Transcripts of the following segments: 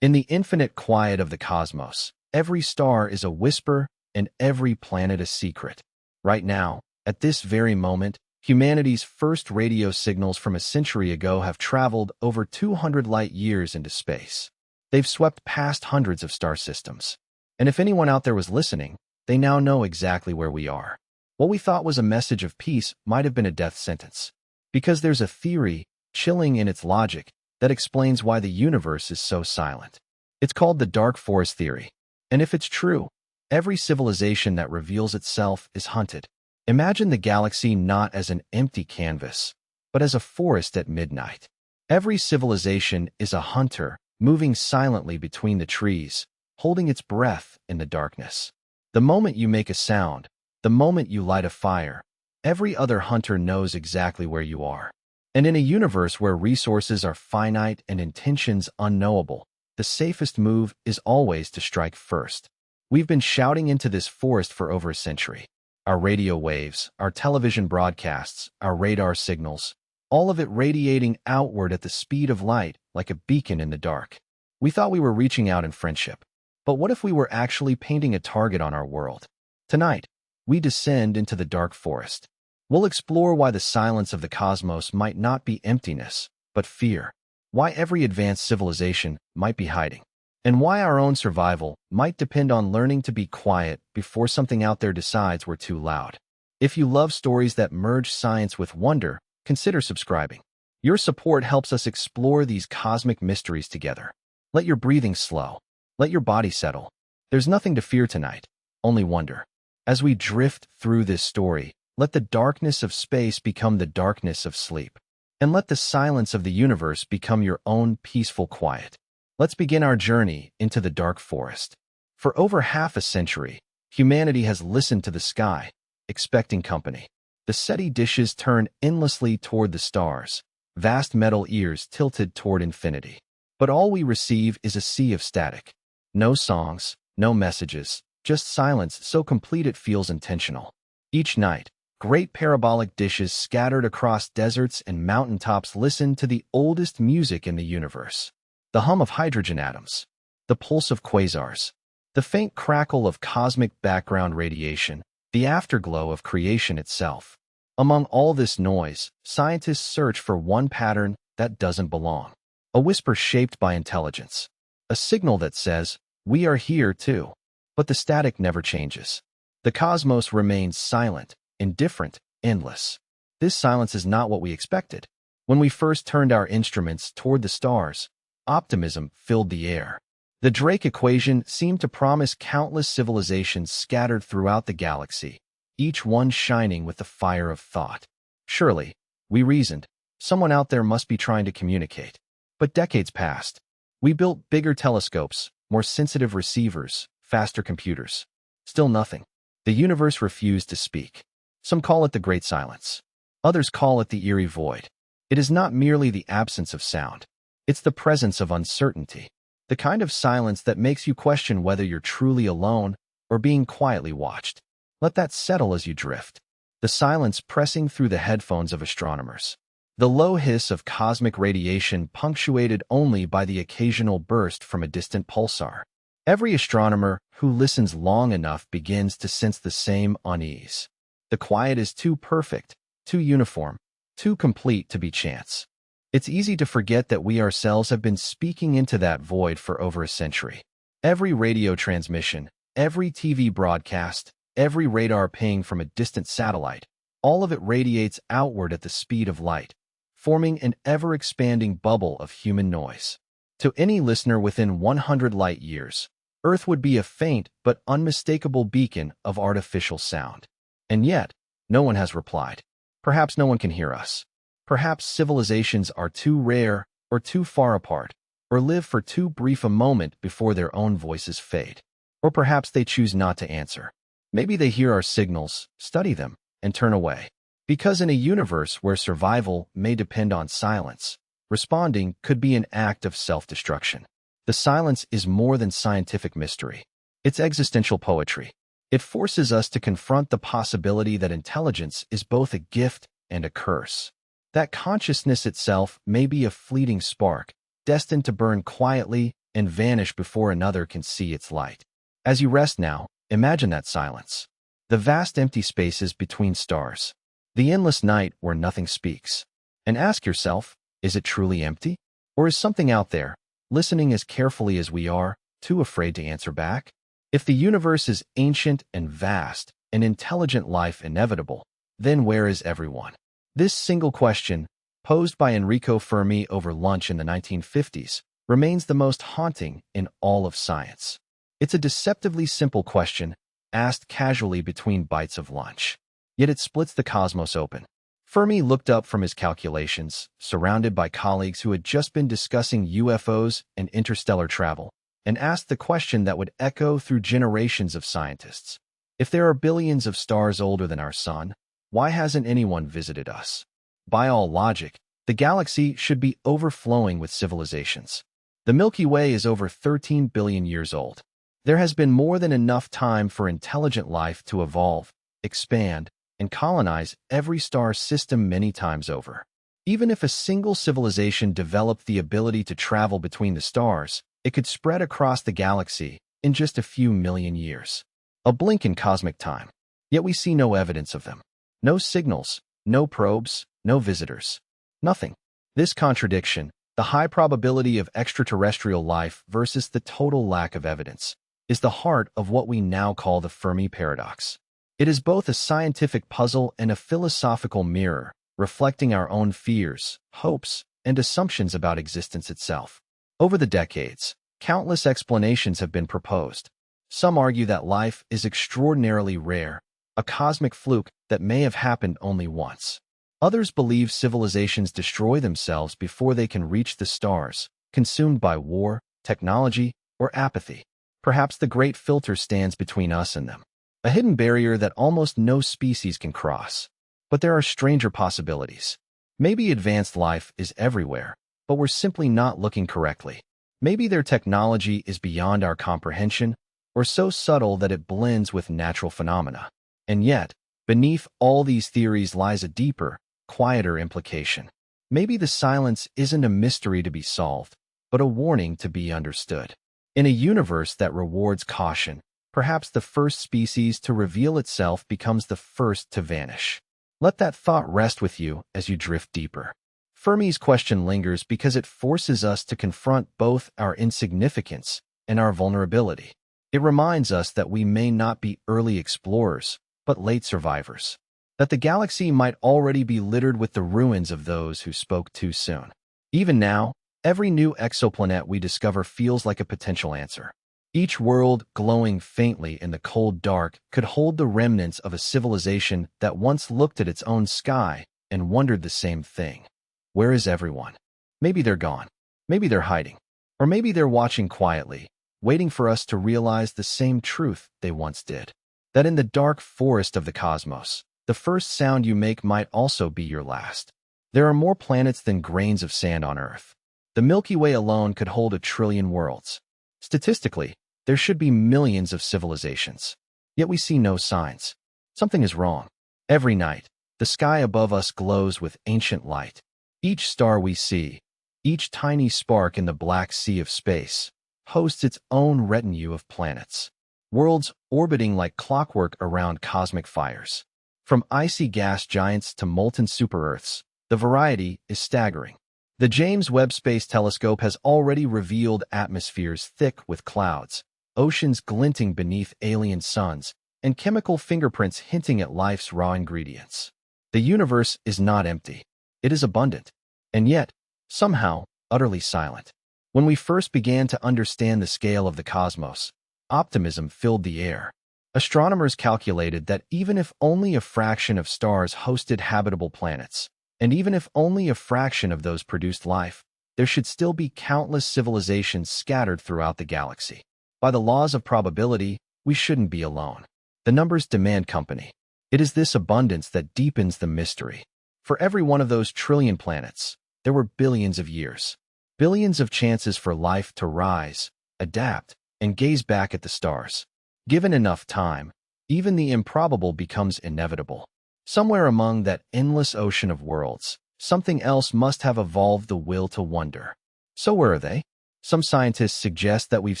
In the infinite quiet of the cosmos, every star is a whisper and every planet a secret. Right now, at this very moment, humanity's first radio signals from a century ago have traveled over 200 light-years into space. They've swept past hundreds of star systems. And if anyone out there was listening, they now know exactly where we are. What we thought was a message of peace might have been a death sentence. Because there's a theory, chilling in its logic, that explains why the universe is so silent. It's called the dark forest theory. And if it's true, every civilization that reveals itself is hunted. Imagine the galaxy not as an empty canvas, but as a forest at midnight. Every civilization is a hunter, moving silently between the trees, holding its breath in the darkness. The moment you make a sound, the moment you light a fire, every other hunter knows exactly where you are. And in a universe where resources are finite and intentions unknowable, the safest move is always to strike first. We've been shouting into this forest for over a century. Our radio waves, our television broadcasts, our radar signals, all of it radiating outward at the speed of light like a beacon in the dark. We thought we were reaching out in friendship. But what if we were actually painting a target on our world? Tonight, we descend into the dark forest. We'll explore why the silence of the cosmos might not be emptiness, but fear. Why every advanced civilization might be hiding. And why our own survival might depend on learning to be quiet before something out there decides we're too loud. If you love stories that merge science with wonder, consider subscribing. Your support helps us explore these cosmic mysteries together. Let your breathing slow. Let your body settle. There's nothing to fear tonight, only wonder. As we drift through this story, let the darkness of space become the darkness of sleep. And let the silence of the universe become your own peaceful quiet. Let's begin our journey into the dark forest. For over half a century, humanity has listened to the sky, expecting company. The SETI dishes turn endlessly toward the stars, vast metal ears tilted toward infinity. But all we receive is a sea of static. No songs, no messages, just silence so complete it feels intentional. Each night, great parabolic dishes scattered across deserts and mountaintops listen to the oldest music in the universe. The hum of hydrogen atoms, the pulse of quasars, the faint crackle of cosmic background radiation, the afterglow of creation itself. Among all this noise, scientists search for one pattern that doesn't belong. A whisper shaped by intelligence. A signal that says, we are here too. But the static never changes. The cosmos remains silent, indifferent, endless. This silence is not what we expected. When we first turned our instruments toward the stars, optimism filled the air. The Drake equation seemed to promise countless civilizations scattered throughout the galaxy, each one shining with the fire of thought. Surely, we reasoned, someone out there must be trying to communicate. But decades passed. We built bigger telescopes, more sensitive receivers, faster computers. Still nothing. The universe refused to speak. Some call it the Great Silence. Others call it the Eerie Void. It is not merely the absence of sound. It's the presence of uncertainty. The kind of silence that makes you question whether you're truly alone or being quietly watched. Let that settle as you drift. The silence pressing through the headphones of astronomers. The low hiss of cosmic radiation punctuated only by the occasional burst from a distant pulsar. Every astronomer who listens long enough begins to sense the same unease. The quiet is too perfect, too uniform, too complete to be chance. It's easy to forget that we ourselves have been speaking into that void for over a century. Every radio transmission, every TV broadcast, every radar ping from a distant satellite, all of it radiates outward at the speed of light, forming an ever-expanding bubble of human noise. To any listener within 100 light-years, Earth would be a faint but unmistakable beacon of artificial sound. And yet, no one has replied. Perhaps no one can hear us. Perhaps civilizations are too rare or too far apart, or live for too brief a moment before their own voices fade. Or perhaps they choose not to answer. Maybe they hear our signals, study them, and turn away. Because in a universe where survival may depend on silence, responding could be an act of self-destruction. The silence is more than scientific mystery. It's existential poetry. It forces us to confront the possibility that intelligence is both a gift and a curse. That consciousness itself may be a fleeting spark, destined to burn quietly and vanish before another can see its light. As you rest now, imagine that silence. The vast empty spaces between stars. The endless night where nothing speaks. And ask yourself, is it truly empty? Or is something out there, listening as carefully as we are, too afraid to answer back? If the universe is ancient and vast, and intelligent life inevitable, then where is everyone? This single question, posed by Enrico Fermi over lunch in the 1950s, remains the most haunting in all of science. It's a deceptively simple question, asked casually between bites of lunch. Yet it splits the cosmos open. Fermi looked up from his calculations, surrounded by colleagues who had just been discussing UFOs and interstellar travel, and asked the question that would echo through generations of scientists. If there are billions of stars older than our sun, why hasn't anyone visited us? By all logic, the galaxy should be overflowing with civilizations. The Milky Way is over 13 billion years old. There has been more than enough time for intelligent life to evolve, expand, and colonize every star system many times over. Even if a single civilization developed the ability to travel between the stars, it could spread across the galaxy in just a few million years. A blink in cosmic time. Yet we see no evidence of them. No signals, no probes, no visitors. Nothing. This contradiction, the high probability of extraterrestrial life versus the total lack of evidence, is the heart of what we now call the Fermi paradox. It is both a scientific puzzle and a philosophical mirror, reflecting our own fears, hopes, and assumptions about existence itself. Over the decades, countless explanations have been proposed. Some argue that life is extraordinarily rare, a cosmic fluke that may have happened only once. Others believe civilizations destroy themselves before they can reach the stars, consumed by war, technology, or apathy. Perhaps the great filter stands between us and them, a hidden barrier that almost no species can cross. But there are stranger possibilities. Maybe advanced life is everywhere, but we're simply not looking correctly. Maybe their technology is beyond our comprehension, or so subtle that it blends with natural phenomena. And yet, beneath all these theories lies a deeper, quieter implication. Maybe the silence isn't a mystery to be solved, but a warning to be understood. In a universe that rewards caution, perhaps the first species to reveal itself becomes the first to vanish. Let that thought rest with you as you drift deeper. Fermi's question lingers because it forces us to confront both our insignificance and our vulnerability. It reminds us that we may not be early explorers, but late survivors. That the galaxy might already be littered with the ruins of those who spoke too soon. Even now, every new exoplanet we discover feels like a potential answer. Each world, glowing faintly in the cold dark, could hold the remnants of a civilization that once looked at its own sky and wondered the same thing. Where is everyone? Maybe they're gone. Maybe they're hiding. Or maybe they're watching quietly, waiting for us to realize the same truth they once did. That in the dark forest of the cosmos, the first sound you make might also be your last. There are more planets than grains of sand on Earth. The Milky Way alone could hold 1 trillion worlds. Statistically, there should be millions of civilizations. Yet we see no signs. Something is wrong. Every night, the sky above us glows with ancient light. Each star we see, each tiny spark in the black sea of space, hosts its own retinue of planets. Worlds orbiting like clockwork around cosmic fires. From icy gas giants to molten super-Earths, the variety is staggering. The James Webb Space Telescope has already revealed atmospheres thick with clouds, oceans glinting beneath alien suns, and chemical fingerprints hinting at life's raw ingredients. The universe is not empty. It is abundant, and yet, somehow, utterly silent. When we first began to understand the scale of the cosmos, optimism filled the air. Astronomers calculated that even if only a fraction of stars hosted habitable planets, and even if only a fraction of those produced life, there should still be countless civilizations scattered throughout the galaxy. By the laws of probability, we shouldn't be alone. The numbers demand company. It is this abundance that deepens the mystery. For every one of those trillion planets, there were billions of years. Billions of chances for life to rise, adapt, and gaze back at the stars. Given enough time, even the improbable becomes inevitable. Somewhere among that endless ocean of worlds, something else must have evolved the will to wonder. So where are they? Some scientists suggest that we've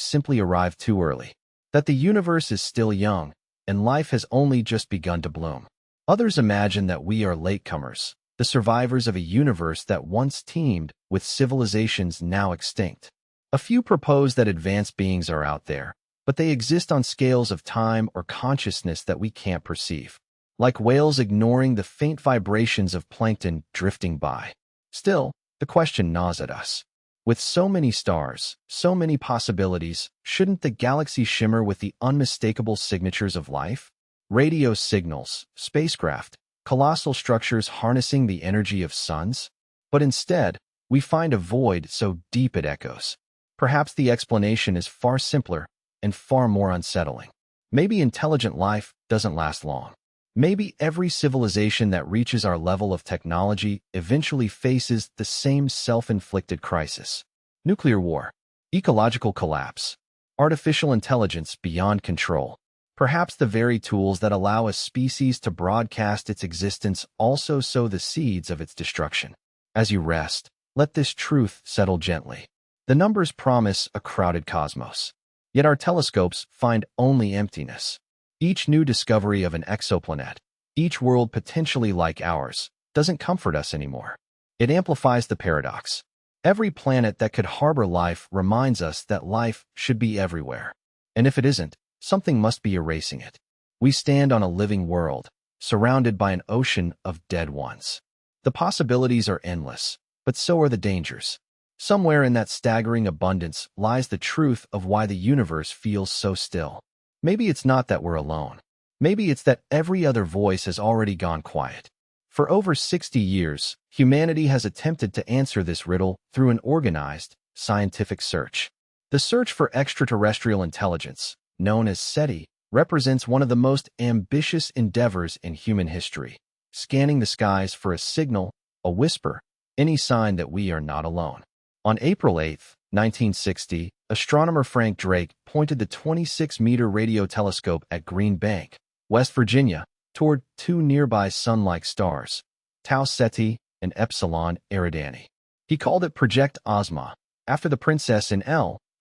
simply arrived too early, that the universe is still young, and life has only just begun to bloom. Others imagine that we are latecomers, the survivors of a universe that once teemed with civilizations now extinct. A few propose that advanced beings are out there, but they exist on scales of time or consciousness that we can't perceive, like whales ignoring the faint vibrations of plankton drifting by. Still, the question gnaws at us. With so many stars, so many possibilities, shouldn't the galaxy shimmer with the unmistakable signatures of life? Radio signals, spacecraft, colossal structures harnessing the energy of suns? But instead, we find a void so deep it echoes. Perhaps the explanation is far simpler and far more unsettling. Maybe intelligent life doesn't last long. Maybe every civilization that reaches our level of technology eventually faces the same self-inflicted crisis. Nuclear war, ecological collapse, artificial intelligence beyond control. Perhaps the very tools that allow a species to broadcast its existence also sow the seeds of its destruction. As you rest, let this truth settle gently. The numbers promise a crowded cosmos, yet our telescopes find only emptiness. Each new discovery of an exoplanet, each world potentially like ours, doesn't comfort us anymore. It amplifies the paradox. Every planet that could harbor life reminds us that life should be everywhere. And if it isn't, something must be erasing it. We stand on a living world, surrounded by an ocean of dead ones. The possibilities are endless, but so are the dangers. Somewhere in that staggering abundance lies the truth of why the universe feels so still. Maybe it's not that we're alone. Maybe it's that every other voice has already gone quiet. For over 60 years, humanity has attempted to answer this riddle through an organized, scientific search. The search for extraterrestrial intelligence, known as SETI, represents one of the most ambitious endeavors in human history, scanning the skies for a signal, a whisper, any sign that we are not alone. On April 8, 1960, astronomer Frank Drake pointed the 26-meter radio telescope at Green Bank, West Virginia, toward two nearby sun-like stars, Tau Ceti and Epsilon Eridani. He called it Project Ozma, after the princess in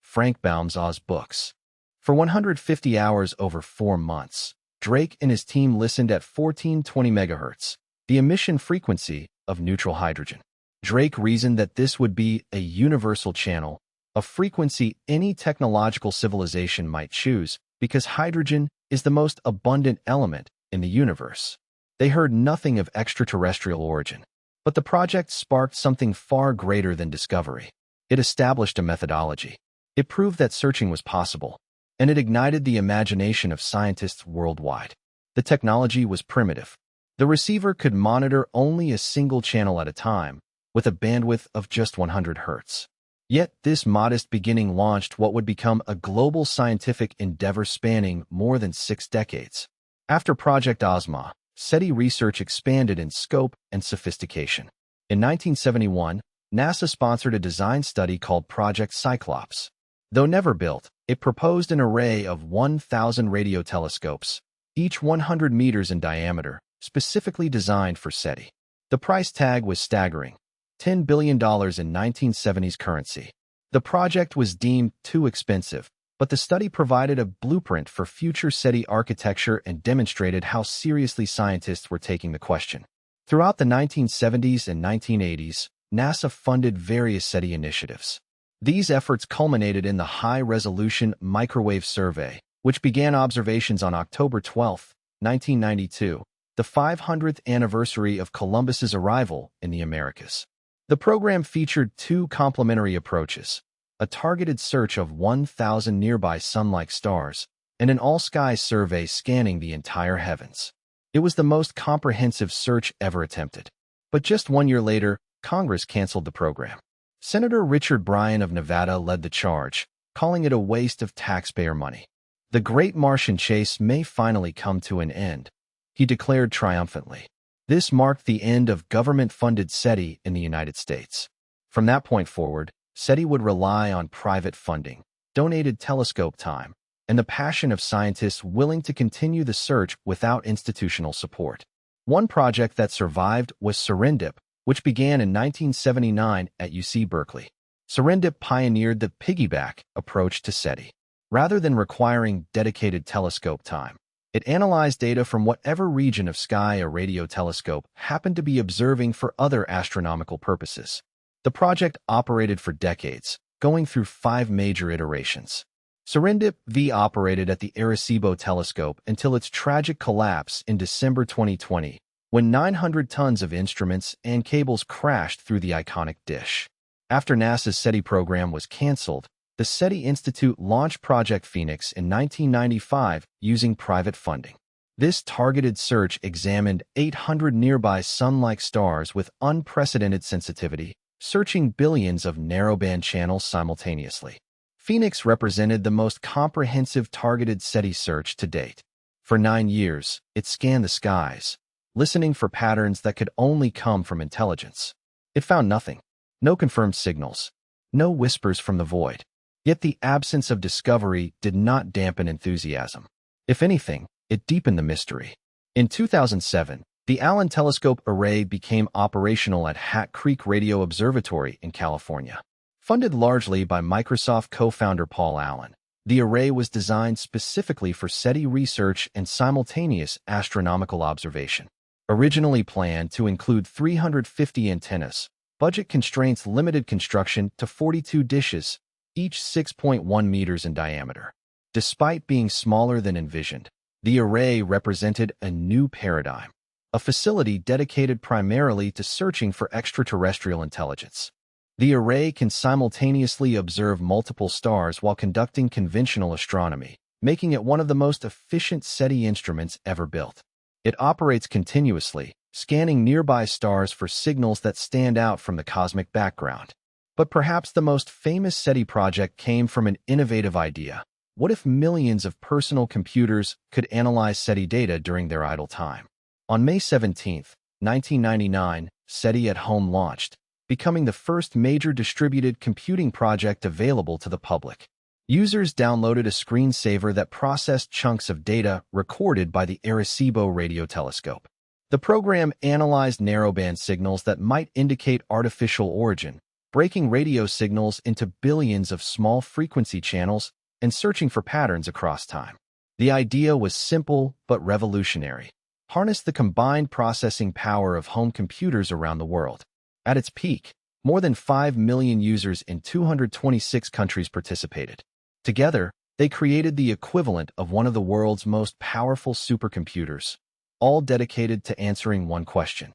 Frank Baum's Oz books. For 150 hours over 4 months, Drake and his team listened at 1420 MHz, the emission frequency of neutral hydrogen. Drake reasoned that this would be a universal channel, a frequency any technological civilization might choose, because hydrogen is the most abundant element in the universe. They heard nothing of extraterrestrial origin, but the project sparked something far greater than discovery. It established a methodology. It proved that searching was possible, and it ignited the imagination of scientists worldwide. The technology was primitive. The receiver could monitor only a single channel at a time, with a bandwidth of just 100 Hz. Yet this modest beginning launched what would become a global scientific endeavor spanning more than 6 decades. After Project Ozma, SETI research expanded in scope and sophistication. In 1971, NASA sponsored a design study called Project Cyclops. Though never built, it proposed an array of 1,000 radio telescopes, each 100 meters in diameter, specifically designed for SETI. The price tag was staggering, $10 billion in 1970s currency. The project was deemed too expensive, but the study provided a blueprint for future SETI architecture and demonstrated how seriously scientists were taking the question. Throughout the 1970s and 1980s, NASA funded various SETI initiatives. These efforts culminated in the High-Resolution Microwave Survey, which began observations on October 12, 1992, the 500th anniversary of Columbus's arrival in the Americas. The program featured 2 complementary approaches: a targeted search of 1,000 nearby sun-like stars, and an all-sky survey scanning the entire heavens. It was the most comprehensive search ever attempted. But just 1 year later, Congress canceled the program. Senator Richard Bryan of Nevada led the charge, calling it a waste of taxpayer money. The Great Martian Chase may finally come to an end, he declared triumphantly. This marked the end of government-funded SETI in the United States. From that point forward, SETI would rely on private funding, donated telescope time, and the passion of scientists willing to continue the search without institutional support. One project that survived was Serendip, which began in 1979 at UC Berkeley. Serendip pioneered the piggyback approach to SETI. Rather than requiring dedicated telescope time, it analyzed data from whatever region of sky a radio telescope happened to be observing for other astronomical purposes. The project operated for decades, going through 5 major iterations. Serendip V operated at the Arecibo telescope until its tragic collapse in December 2020, when 900 tons of instruments and cables crashed through the iconic dish. After NASA's SETI program was canceled, the SETI Institute launched Project Phoenix in 1995 using private funding. This targeted search examined 800 nearby sun-like stars with unprecedented sensitivity, searching billions of narrowband channels simultaneously. Phoenix represented the most comprehensive targeted SETI search to date. For 9 years, it scanned the skies, listening for patterns that could only come from intelligence. It found nothing. No confirmed signals. No whispers from the void. Yet the absence of discovery did not dampen enthusiasm. If anything, it deepened the mystery. In 2007, the Allen Telescope Array became operational at Hat Creek Radio Observatory in California. Funded largely by Microsoft co-founder Paul Allen, the array was designed specifically for SETI research and simultaneous astronomical observation. Originally planned to include 350 antennas, budget constraints limited construction to 42 dishes, each 6.1 meters in diameter. Despite being smaller than envisioned, the array represented a new paradigm, a facility dedicated primarily to searching for extraterrestrial intelligence. The array can simultaneously observe multiple stars while conducting conventional astronomy, making it one of the most efficient SETI instruments ever built. It operates continuously, scanning nearby stars for signals that stand out from the cosmic background. But perhaps the most famous SETI project came from an innovative idea. What if millions of personal computers could analyze SETI data during their idle time? On May 17, 1999, SETI at Home launched, becoming the first major distributed computing project available to the public. Users downloaded a screensaver that processed chunks of data recorded by the Arecibo radio telescope. The program analyzed narrowband signals that might indicate artificial origin, breaking radio signals into billions of small frequency channels and searching for patterns across time. The idea was simple but revolutionary. Harness the combined processing power of home computers around the world. At its peak, more than 5 million users in 226 countries participated. Together, they created the equivalent of one of the world's most powerful supercomputers, all dedicated to answering one question.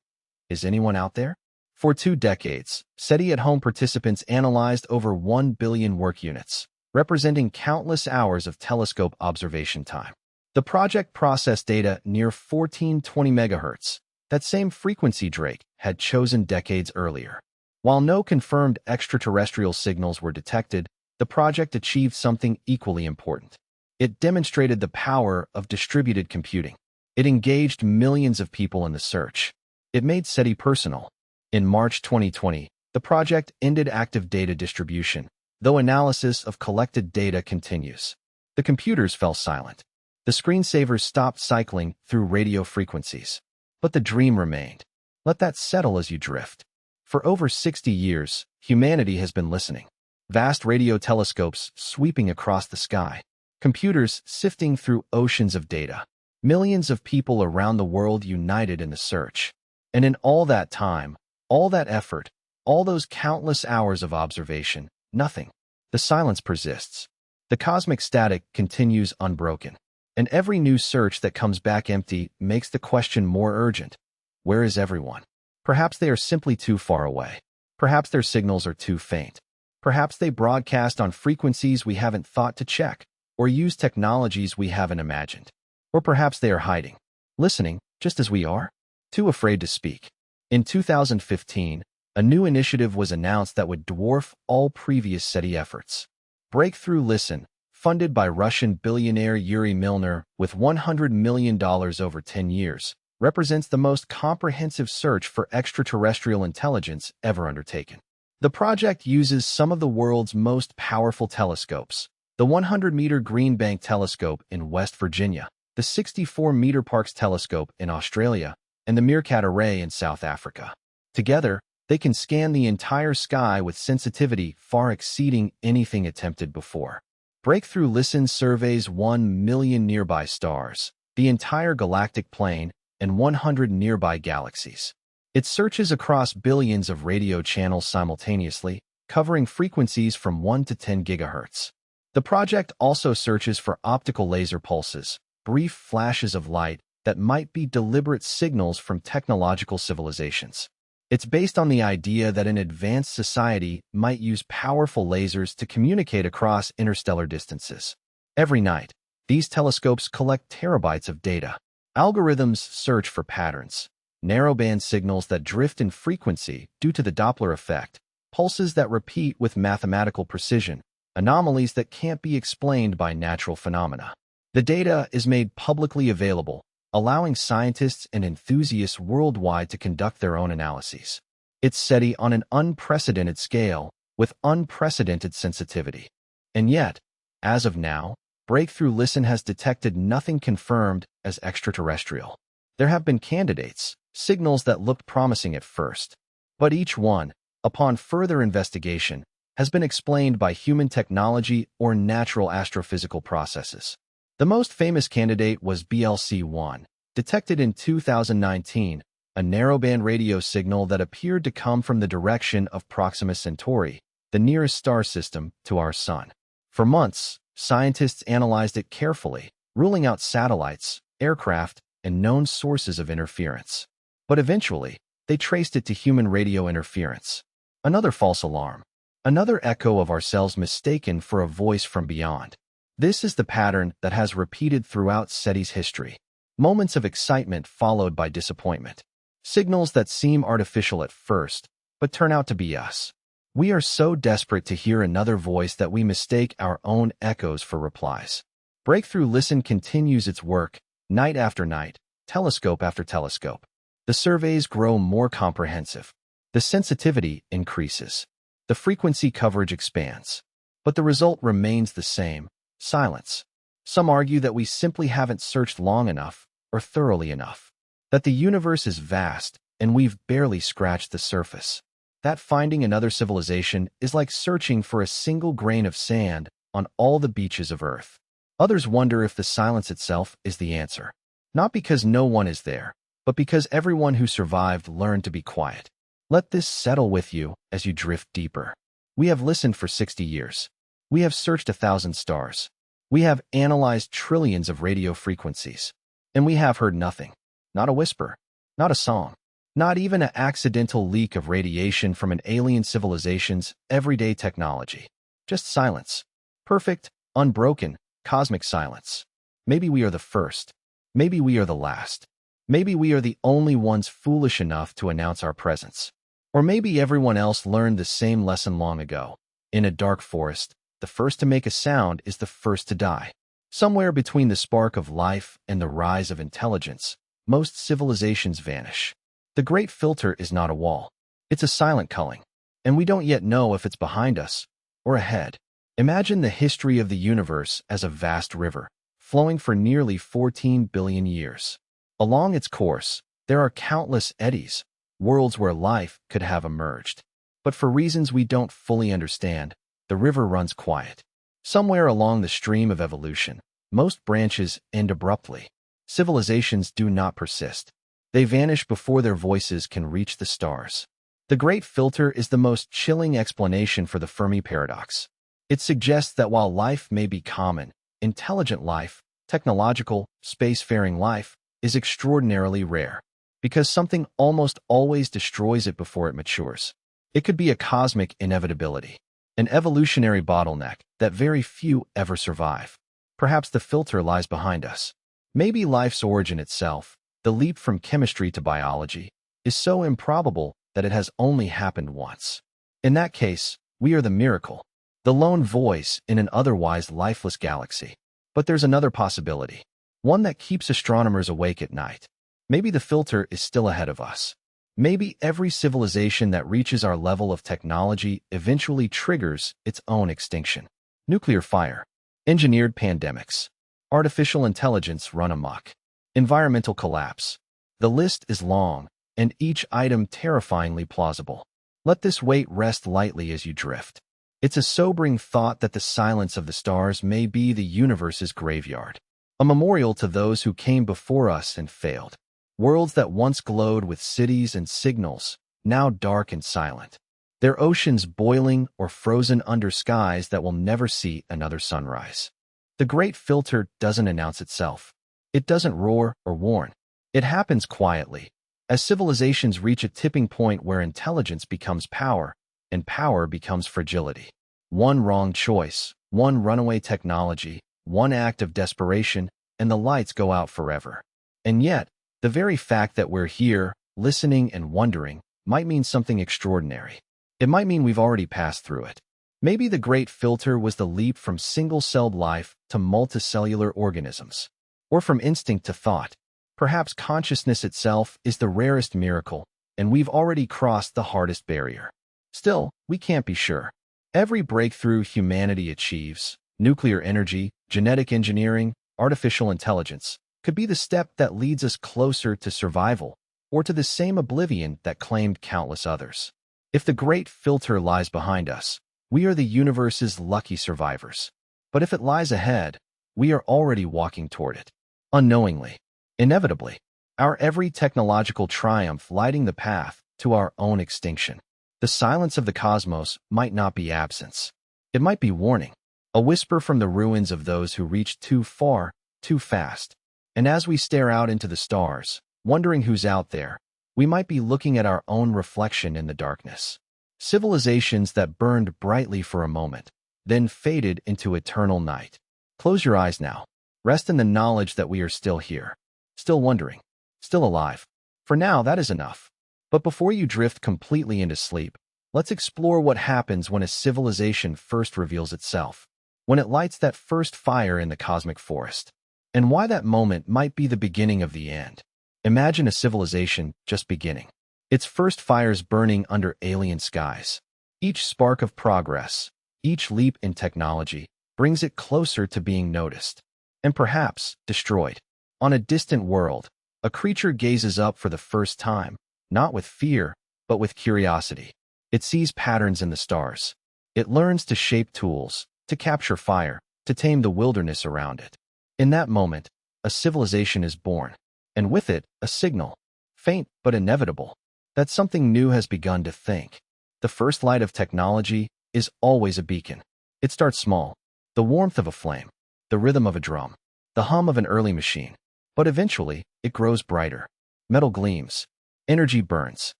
Is anyone out there? For 2 decades, SETI at Home participants analyzed over 1 billion work units, representing countless hours of telescope observation time. The project processed data near 1420 MHz, that same frequency Drake had chosen decades earlier. While no confirmed extraterrestrial signals were detected, the project achieved something equally important. It demonstrated the power of distributed computing. It engaged millions of people in the search. It made SETI personal. In March 2020, the project ended active data distribution, though analysis of collected data continues. The computers fell silent. The screensavers stopped cycling through radio frequencies. But the dream remained. Let that settle as you drift. For over 60 years, humanity has been listening. Vast radio telescopes sweeping across the sky. Computers sifting through oceans of data. Millions of people around the world united in the search. And in all that time, all that effort, all those countless hours of observation, nothing. The silence persists. The cosmic static continues unbroken. And every new search that comes back empty makes the question more urgent. Where is everyone? Perhaps they are simply too far away. Perhaps their signals are too faint. Perhaps they broadcast on frequencies we haven't thought to check, or use technologies we haven't imagined. Or perhaps they are hiding, listening, just as we are, too afraid to speak. In 2015, a new initiative was announced that would dwarf all previous SETI efforts. Breakthrough Listen, funded by Russian billionaire Yuri Milner with $100 million over 10 years, represents the most comprehensive search for extraterrestrial intelligence ever undertaken. The project uses some of the world's most powerful telescopes, the 100-meter Green Bank Telescope in West Virginia, the 64-meter Parkes Telescope in Australia, and the Meerkat Array in South Africa. Together, They can scan the entire sky with sensitivity far exceeding anything attempted before. Breakthrough Listen surveys 1 million nearby stars, the entire galactic plane, and 100 nearby galaxies. It searches across billions of radio channels simultaneously, covering frequencies from 1 to 10 gigahertz. The project also searches for optical laser pulses, brief flashes of light that might be deliberate signals from technological civilizations. It's based on the idea that an advanced society might use powerful lasers to communicate across interstellar distances. Every night, these telescopes collect terabytes of data. Algorithms search for patterns, narrowband signals that drift in frequency due to the Doppler effect, pulses that repeat with mathematical precision, anomalies that can't be explained by natural phenomena. The data is made publicly available, allowing scientists and enthusiasts worldwide to conduct their own analyses. It's SETI on an unprecedented scale, with unprecedented sensitivity. And yet, as of now, Breakthrough Listen has detected nothing confirmed as extraterrestrial. There have been candidates, signals that looked promising at first, but each one, upon further investigation, has been explained by human technology or natural astrophysical processes. The most famous candidate was BLC-1, detected in 2019, a narrowband radio signal that appeared to come from the direction of Proxima Centauri, the nearest star system to our Sun. For months, scientists analyzed it carefully, ruling out satellites, aircraft, and known sources of interference. But eventually, they traced it to human radio interference. Another false alarm. Another echo of ourselves mistaken for a voice from beyond. This is the pattern that has repeated throughout SETI's history. Moments of excitement followed by disappointment. Signals that seem artificial at first, but turn out to be us. We are so desperate to hear another voice that we mistake our own echoes for replies. Breakthrough Listen continues its work, night after night, telescope after telescope. The surveys grow more comprehensive. The sensitivity increases. The frequency coverage expands. But the result remains the same: silence. Some argue that we simply haven't searched long enough or thoroughly enough. That the universe is vast and we've barely scratched the surface. That finding another civilization is like searching for a single grain of sand on all the beaches of Earth. Others wonder if the silence itself is the answer. Not because no one is there, but because everyone who survived learned to be quiet. Let this settle with you as you drift deeper. We have listened for 60 years. We have searched 1,000 stars. We have analyzed trillions of radio frequencies. And we have heard nothing. Not a whisper. Not a song. Not even an accidental leak of radiation from an alien civilization's everyday technology. Just silence. Perfect, unbroken, cosmic silence. Maybe we are the first. Maybe we are the last. Maybe we are the only ones foolish enough to announce our presence. Or maybe everyone else learned the same lesson long ago. In a dark forest, the first to make a sound is the first to die. Somewhere between the spark of life and the rise of intelligence, most civilizations vanish. The great filter is not a wall. It's a silent culling. And we don't yet know if it's behind us or ahead. Imagine the history of the universe as a vast river, flowing for nearly 14 billion years. Along its course, there are countless eddies, worlds where life could have emerged. But for reasons we don't fully understand, the river runs quiet. Somewhere along the stream of evolution, most branches end abruptly. Civilizations do not persist. They vanish before their voices can reach the stars. The great filter is the most chilling explanation for the Fermi paradox. It suggests that while life may be common, intelligent life, technological, spacefaring life, is extraordinarily rare, because something almost always destroys it before it matures. It could be a cosmic inevitability, an evolutionary bottleneck that very few ever survive. Perhaps the filter lies behind us. Maybe life's origin itself, the leap from chemistry to biology, is so improbable that it has only happened once. In that case, we are the miracle, the lone voice in an otherwise lifeless galaxy. But there's another possibility, one that keeps astronomers awake at night. Maybe the filter is still ahead of us. Maybe every civilization that reaches our level of technology eventually triggers its own extinction. Nuclear fire, engineered pandemics, artificial intelligence run amok, environmental collapse. The list is long, and each item terrifyingly plausible. Let this weight rest lightly as you drift. It's a sobering thought that the silence of the stars may be the universe's graveyard, a memorial to those who came before us and failed. Worlds that once glowed with cities and signals, now dark and silent. Their oceans boiling or frozen under skies that will never see another sunrise. The great filter doesn't announce itself. It doesn't roar or warn. It happens quietly, as civilizations reach a tipping point where intelligence becomes power, and power becomes fragility. One wrong choice, one runaway technology, one act of desperation, and the lights go out forever. And yet, the very fact that we're here, listening and wondering, might mean something extraordinary. It might mean we've already passed through it. Maybe the great filter was the leap from single-celled life to multicellular organisms, or from instinct to thought. Perhaps consciousness itself is the rarest miracle, and we've already crossed the hardest barrier. Still, we can't be sure. Every breakthrough humanity achieves, nuclear energy, genetic engineering, artificial intelligence, could be the step that leads us closer to survival, or to the same oblivion that claimed countless others. If the great filter lies behind us, we are the universe's lucky survivors. But if it lies ahead, we are already walking toward it. Unknowingly, inevitably, our every technological triumph lighting the path to our own extinction. The silence of the cosmos might not be absence. It might be warning, a whisper from the ruins of those who reached too far, too fast. And as we stare out into the stars, wondering who's out there, we might be looking at our own reflection in the darkness. Civilizations that burned brightly for a moment, then faded into eternal night. Close your eyes now. Rest in the knowledge that we are still here, still wondering, still alive. For now, that is enough. But before you drift completely into sleep, let's explore what happens when a civilization first reveals itself, when it lights that first fire in the cosmic forest, and why that moment might be the beginning of the end. Imagine a civilization just beginning. Its first fires burning under alien skies. Each spark of progress, each leap in technology, brings it closer to being noticed, and perhaps destroyed. On a distant world, a creature gazes up for the first time, not with fear, but with curiosity. It sees patterns in the stars. It learns to shape tools, to capture fire, to tame the wilderness around it. In that moment, a civilization is born, and with it, a signal, faint but inevitable, that something new has begun to think. The first light of technology is always a beacon. It starts small, the warmth of a flame, the rhythm of a drum, the hum of an early machine. But eventually, it grows brighter. Metal gleams, energy burns,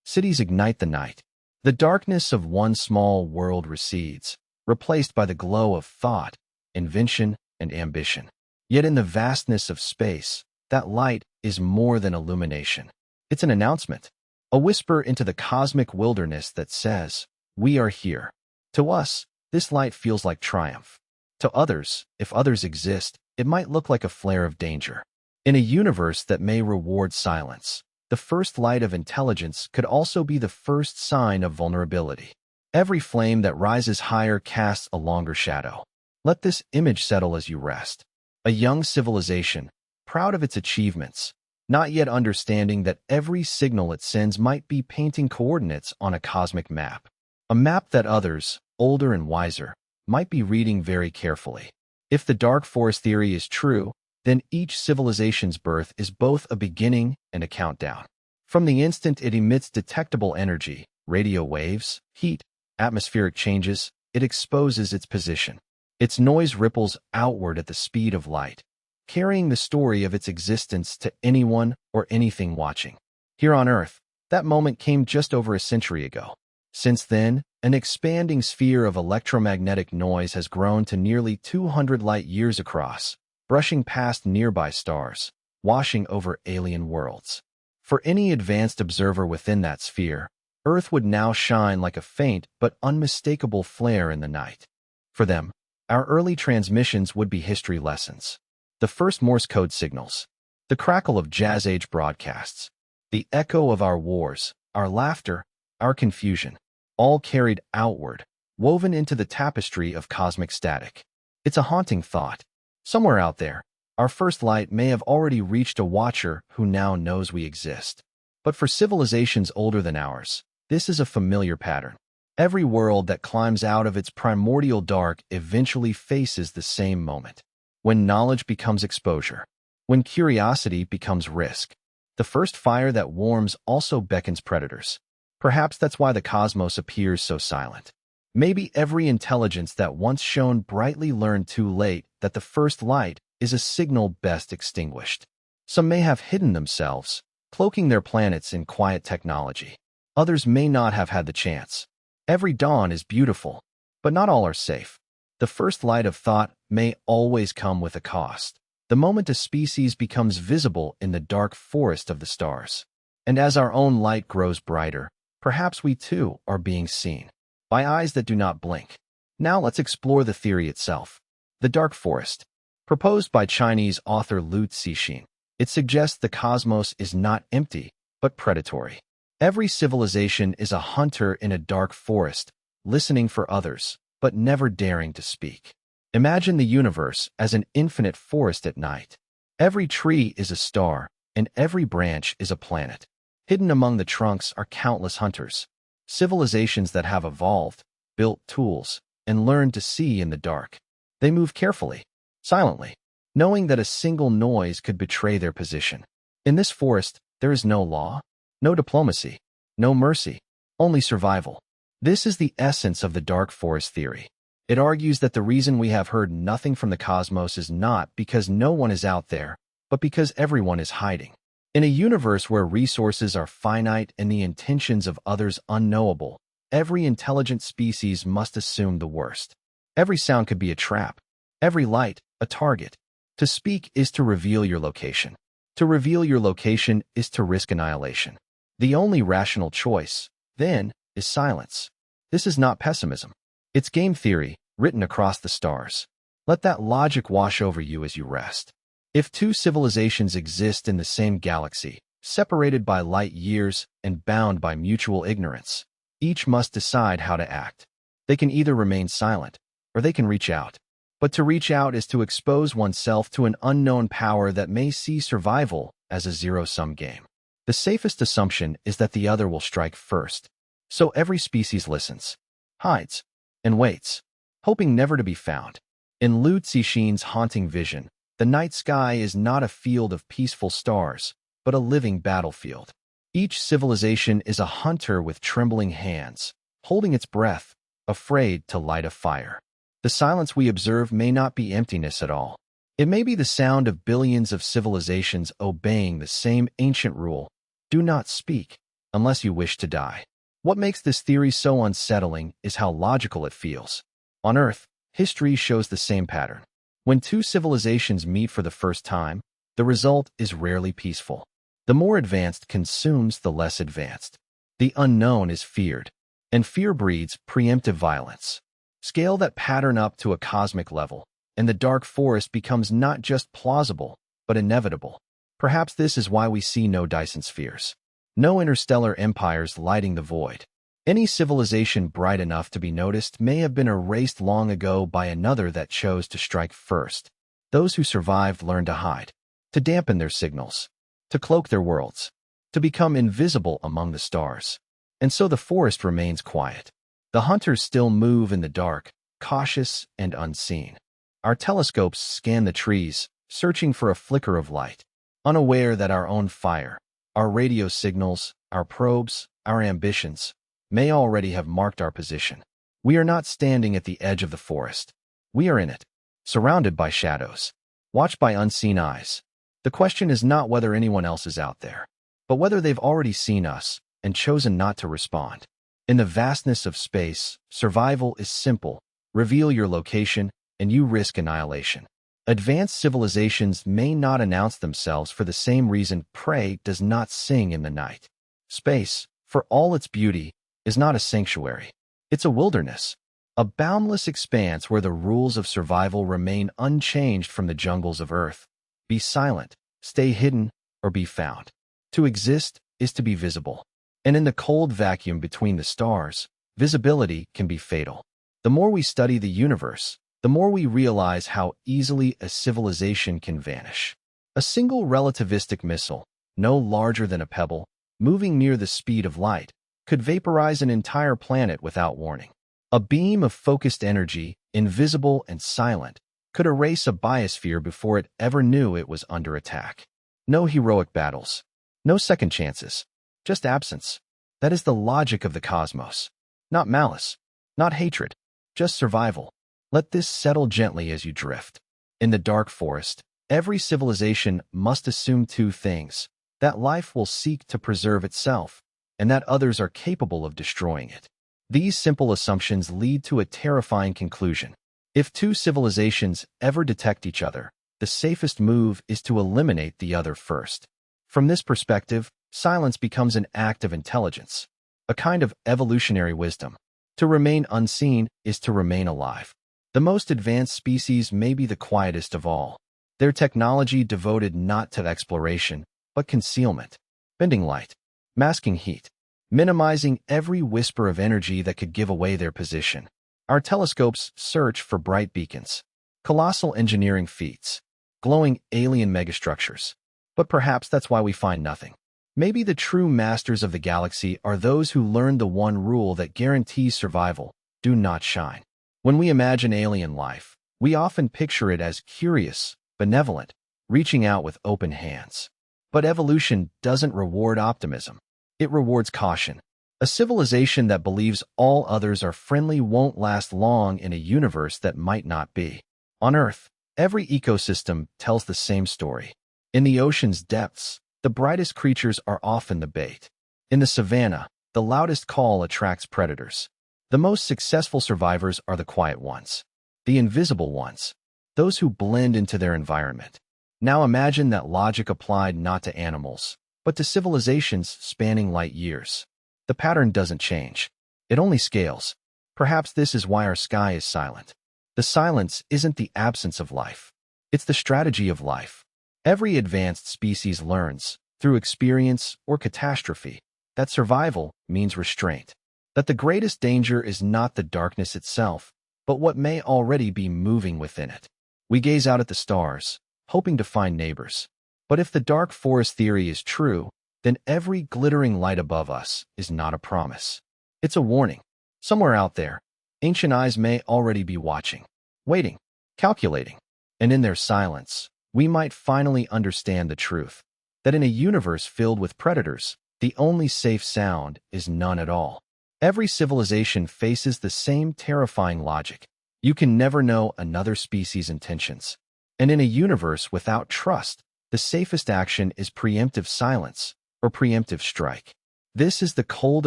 cities ignite the night. The darkness of one small world recedes, replaced by the glow of thought, invention, and ambition. Yet in the vastness of space, that light is more than illumination. It's an announcement, a whisper into the cosmic wilderness that says, "We are here." To us, this light feels like triumph. To others, if others exist, it might look like a flare of danger. In a universe that may reward silence, the first light of intelligence could also be the first sign of vulnerability. Every flame that rises higher casts a longer shadow. Let this image settle as you rest. A young civilization, proud of its achievements, not yet understanding that every signal it sends might be painting coordinates on a cosmic map. A map that others, older and wiser, might be reading very carefully. If the dark forest theory is true, then each civilization's birth is both a beginning and a countdown. From the instant it emits detectable energy, radio waves, heat, atmospheric changes, it exposes its position. Its noise ripples outward at the speed of light, carrying the story of its existence to anyone or anything watching. Here on Earth, that moment came just over a century ago. Since then, an expanding sphere of electromagnetic noise has grown to nearly 200 light-years across, brushing past nearby stars, washing over alien worlds. For any advanced observer within that sphere, Earth would now shine like a faint but unmistakable flare in the night. For them, our early transmissions would be history lessons. The first Morse code signals, the crackle of jazz-age broadcasts, the echo of our wars, our laughter, our confusion, all carried outward, woven into the tapestry of cosmic static. It's a haunting thought. Somewhere out there, our first light may have already reached a watcher who now knows we exist. But for civilizations older than ours, This is a familiar pattern. Every world that climbs out of its primordial dark eventually faces the same moment. When knowledge becomes exposure. When curiosity becomes risk. The first fire that warms also beckons predators. Perhaps that's why the cosmos appears so silent. Maybe every intelligence that once shone brightly learned too late that the first light is a signal best extinguished. Some may have hidden themselves, cloaking their planets in quiet technology. Others may not have had the chance. Every dawn is beautiful, but not all are safe. The first light of thought may always come with a cost. The moment a species becomes visible in the dark forest of the stars. And as our own light grows brighter, perhaps we too are being seen by eyes that do not blink. Now let's explore the theory itself. The dark forest. Proposed by Chinese author Liu Cixin. It suggests the cosmos is not empty, but predatory. Every civilization is a hunter in a dark forest, listening for others, but never daring to speak. Imagine the universe as an infinite forest at night. Every tree is a star, and every branch is a planet. Hidden among the trunks are countless hunters, civilizations that have evolved, built tools, and learned to see in the dark. They move carefully, silently, knowing that a single noise could betray their position. In this forest, there is no law, no diplomacy, no mercy, only survival. This is the essence of the dark forest theory. It argues that the reason we have heard nothing from the cosmos is not because no one is out there, but because everyone is hiding. In a universe where resources are finite and the intentions of others unknowable, every intelligent species must assume the worst. Every sound could be a trap, every light a target. To speak is to reveal your location. To reveal your location is to risk annihilation. The only rational choice, then, is silence. This is not pessimism. It's game theory, written across the stars. Let that logic wash over you as you rest. If two civilizations exist in the same galaxy, separated by light years and bound by mutual ignorance, each must decide how to act. They can either remain silent, or they can reach out. But to reach out is to expose oneself to an unknown power that may see survival as a zero-sum game. The safest assumption is that the other will strike first. So every species listens, hides, and waits, hoping never to be found. In Liu Cixin's haunting vision, the night sky is not a field of peaceful stars, but a living battlefield. Each civilization is a hunter with trembling hands, holding its breath, afraid to light a fire. The silence we observe may not be emptiness at all. It may be the sound of billions of civilizations obeying the same ancient rule: do not speak unless you wish to die. What makes this theory so unsettling is how logical it feels. On Earth, history shows the same pattern. When two civilizations meet for the first time, the result is rarely peaceful. The more advanced consumes the less advanced. The unknown is feared, and fear breeds preemptive violence. Scale that pattern up to a cosmic level, and the dark forest becomes not just plausible, but inevitable. Perhaps this is why we see no Dyson spheres, no interstellar empires lighting the void. Any civilization bright enough to be noticed may have been erased long ago by another that chose to strike first. Those who survived learned to hide, to dampen their signals, to cloak their worlds, to become invisible among the stars. And so the forest remains quiet. The hunters still move in the dark, cautious and unseen. Our telescopes scan the trees, searching for a flicker of light, unaware that our own fire, our radio signals, our probes, our ambitions, may already have marked our position. We are not standing at the edge of the forest. We are in it, surrounded by shadows, watched by unseen eyes. The question is not whether anyone else is out there, but whether they've already seen us and chosen not to respond. In the vastness of space, survival is simple. Reveal your location, and you risk annihilation. Advanced civilizations may not announce themselves for the same reason prey does not sing in the night. Space, for all its beauty, is not a sanctuary. It's a wilderness, a boundless expanse where the rules of survival remain unchanged from the jungles of Earth. Be silent, stay hidden, or be found. To exist is to be visible. And in the cold vacuum between the stars, visibility can be fatal. The more we study the universe, the more we realize how easily a civilization can vanish. A single relativistic missile, no larger than a pebble, moving near the speed of light, could vaporize an entire planet without warning. A beam of focused energy, invisible and silent, could erase a biosphere before it ever knew it was under attack. No heroic battles. No second chances. Just absence. That is the logic of the cosmos. Not malice. Not hatred. Just survival. Let this settle gently as you drift. In the dark forest, every civilization must assume two things: that life will seek to preserve itself, and that others are capable of destroying it. These simple assumptions lead to a terrifying conclusion. If two civilizations ever detect each other, the safest move is to eliminate the other first. From this perspective, silence becomes an act of intelligence, a kind of evolutionary wisdom. To remain unseen is to remain alive. The most advanced species may be the quietest of all. Their technology devoted not to exploration, but concealment, bending light, masking heat, minimizing every whisper of energy that could give away their position. Our telescopes search for bright beacons, colossal engineering feats, glowing alien megastructures. But perhaps that's why we find nothing. Maybe the true masters of the galaxy are those who learned the one rule that guarantees survival: do not shine. When we imagine alien life, we often picture it as curious, benevolent, reaching out with open hands. But evolution doesn't reward optimism. It rewards caution. A civilization that believes all others are friendly won't last long in a universe that might not be. On Earth, every ecosystem tells the same story. In the ocean's depths, the brightest creatures are often the bait. In the savannah, the loudest call attracts predators. The most successful survivors are the quiet ones, the invisible ones, those who blend into their environment. Now imagine that logic applied not to animals, but to civilizations spanning light years. The pattern doesn't change. It only scales. Perhaps this is why our sky is silent. The silence isn't the absence of life. It's the strategy of life. Every advanced species learns, through experience or catastrophe, that survival means restraint. That the greatest danger is not the darkness itself, but what may already be moving within it. We gaze out at the stars, hoping to find neighbors. But if the dark forest theory is true, then every glittering light above us is not a promise. It's a warning. Somewhere out there, ancient eyes may already be watching, waiting, calculating. And in their silence, we might finally understand the truth, that in a universe filled with predators, the only safe sound is none at all. Every civilization faces the same terrifying logic. You can never know another species' intentions. And in a universe without trust, the safest action is preemptive silence or preemptive strike. This is the cold